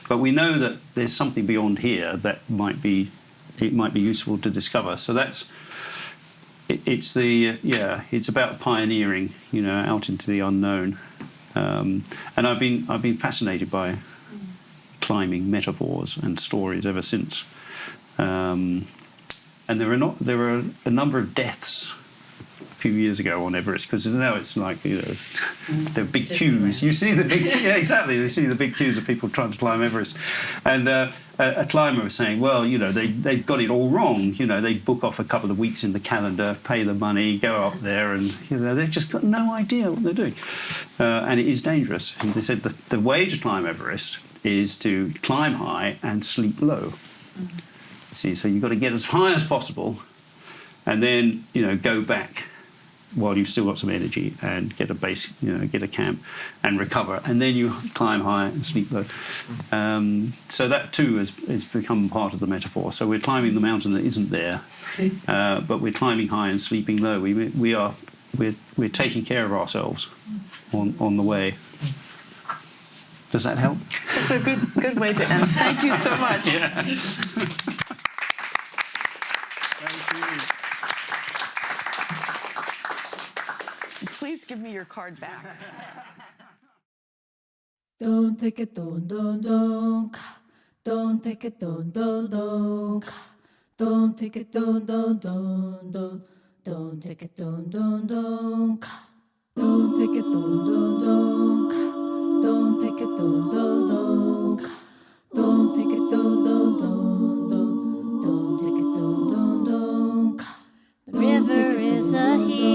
but we know that there's something beyond here that might be useful to discover. So that's. It's about pioneering, you know, out into the unknown, and I've been fascinated by climbing metaphors and stories ever since. And there were a number of deaths a few years ago on Everest, because now it's like, you know, there are big queues. You see the big, exactly. You see the big queues of people trying to climb Everest, and a climber was saying, well, you know, they've got it all wrong. You know, they book off a couple of weeks in the calendar, pay the money, go up there, and you know, they've just got no idea what they're doing, and it is dangerous. And they said the way to climb Everest is to climb high and sleep low. See, so you've got to get as high as possible, and then, you know, go back while you've still got some energy and get a base, you know, get a camp and recover, and then you climb high and sleep low. So that too has become part of the metaphor. So we're climbing the mountain that isn't there, but we're climbing high and sleeping low. We're taking care of ourselves on the way. Does that help?
That's a good way to end. Thank you so much.
Yeah.
Please give me your card back.
Don't take it, don't, don't take it, don't, don't take it, don't, don't take it, don't, don't take it, don't, don't take it, don't take it, don't take it, don't. The river is a healer.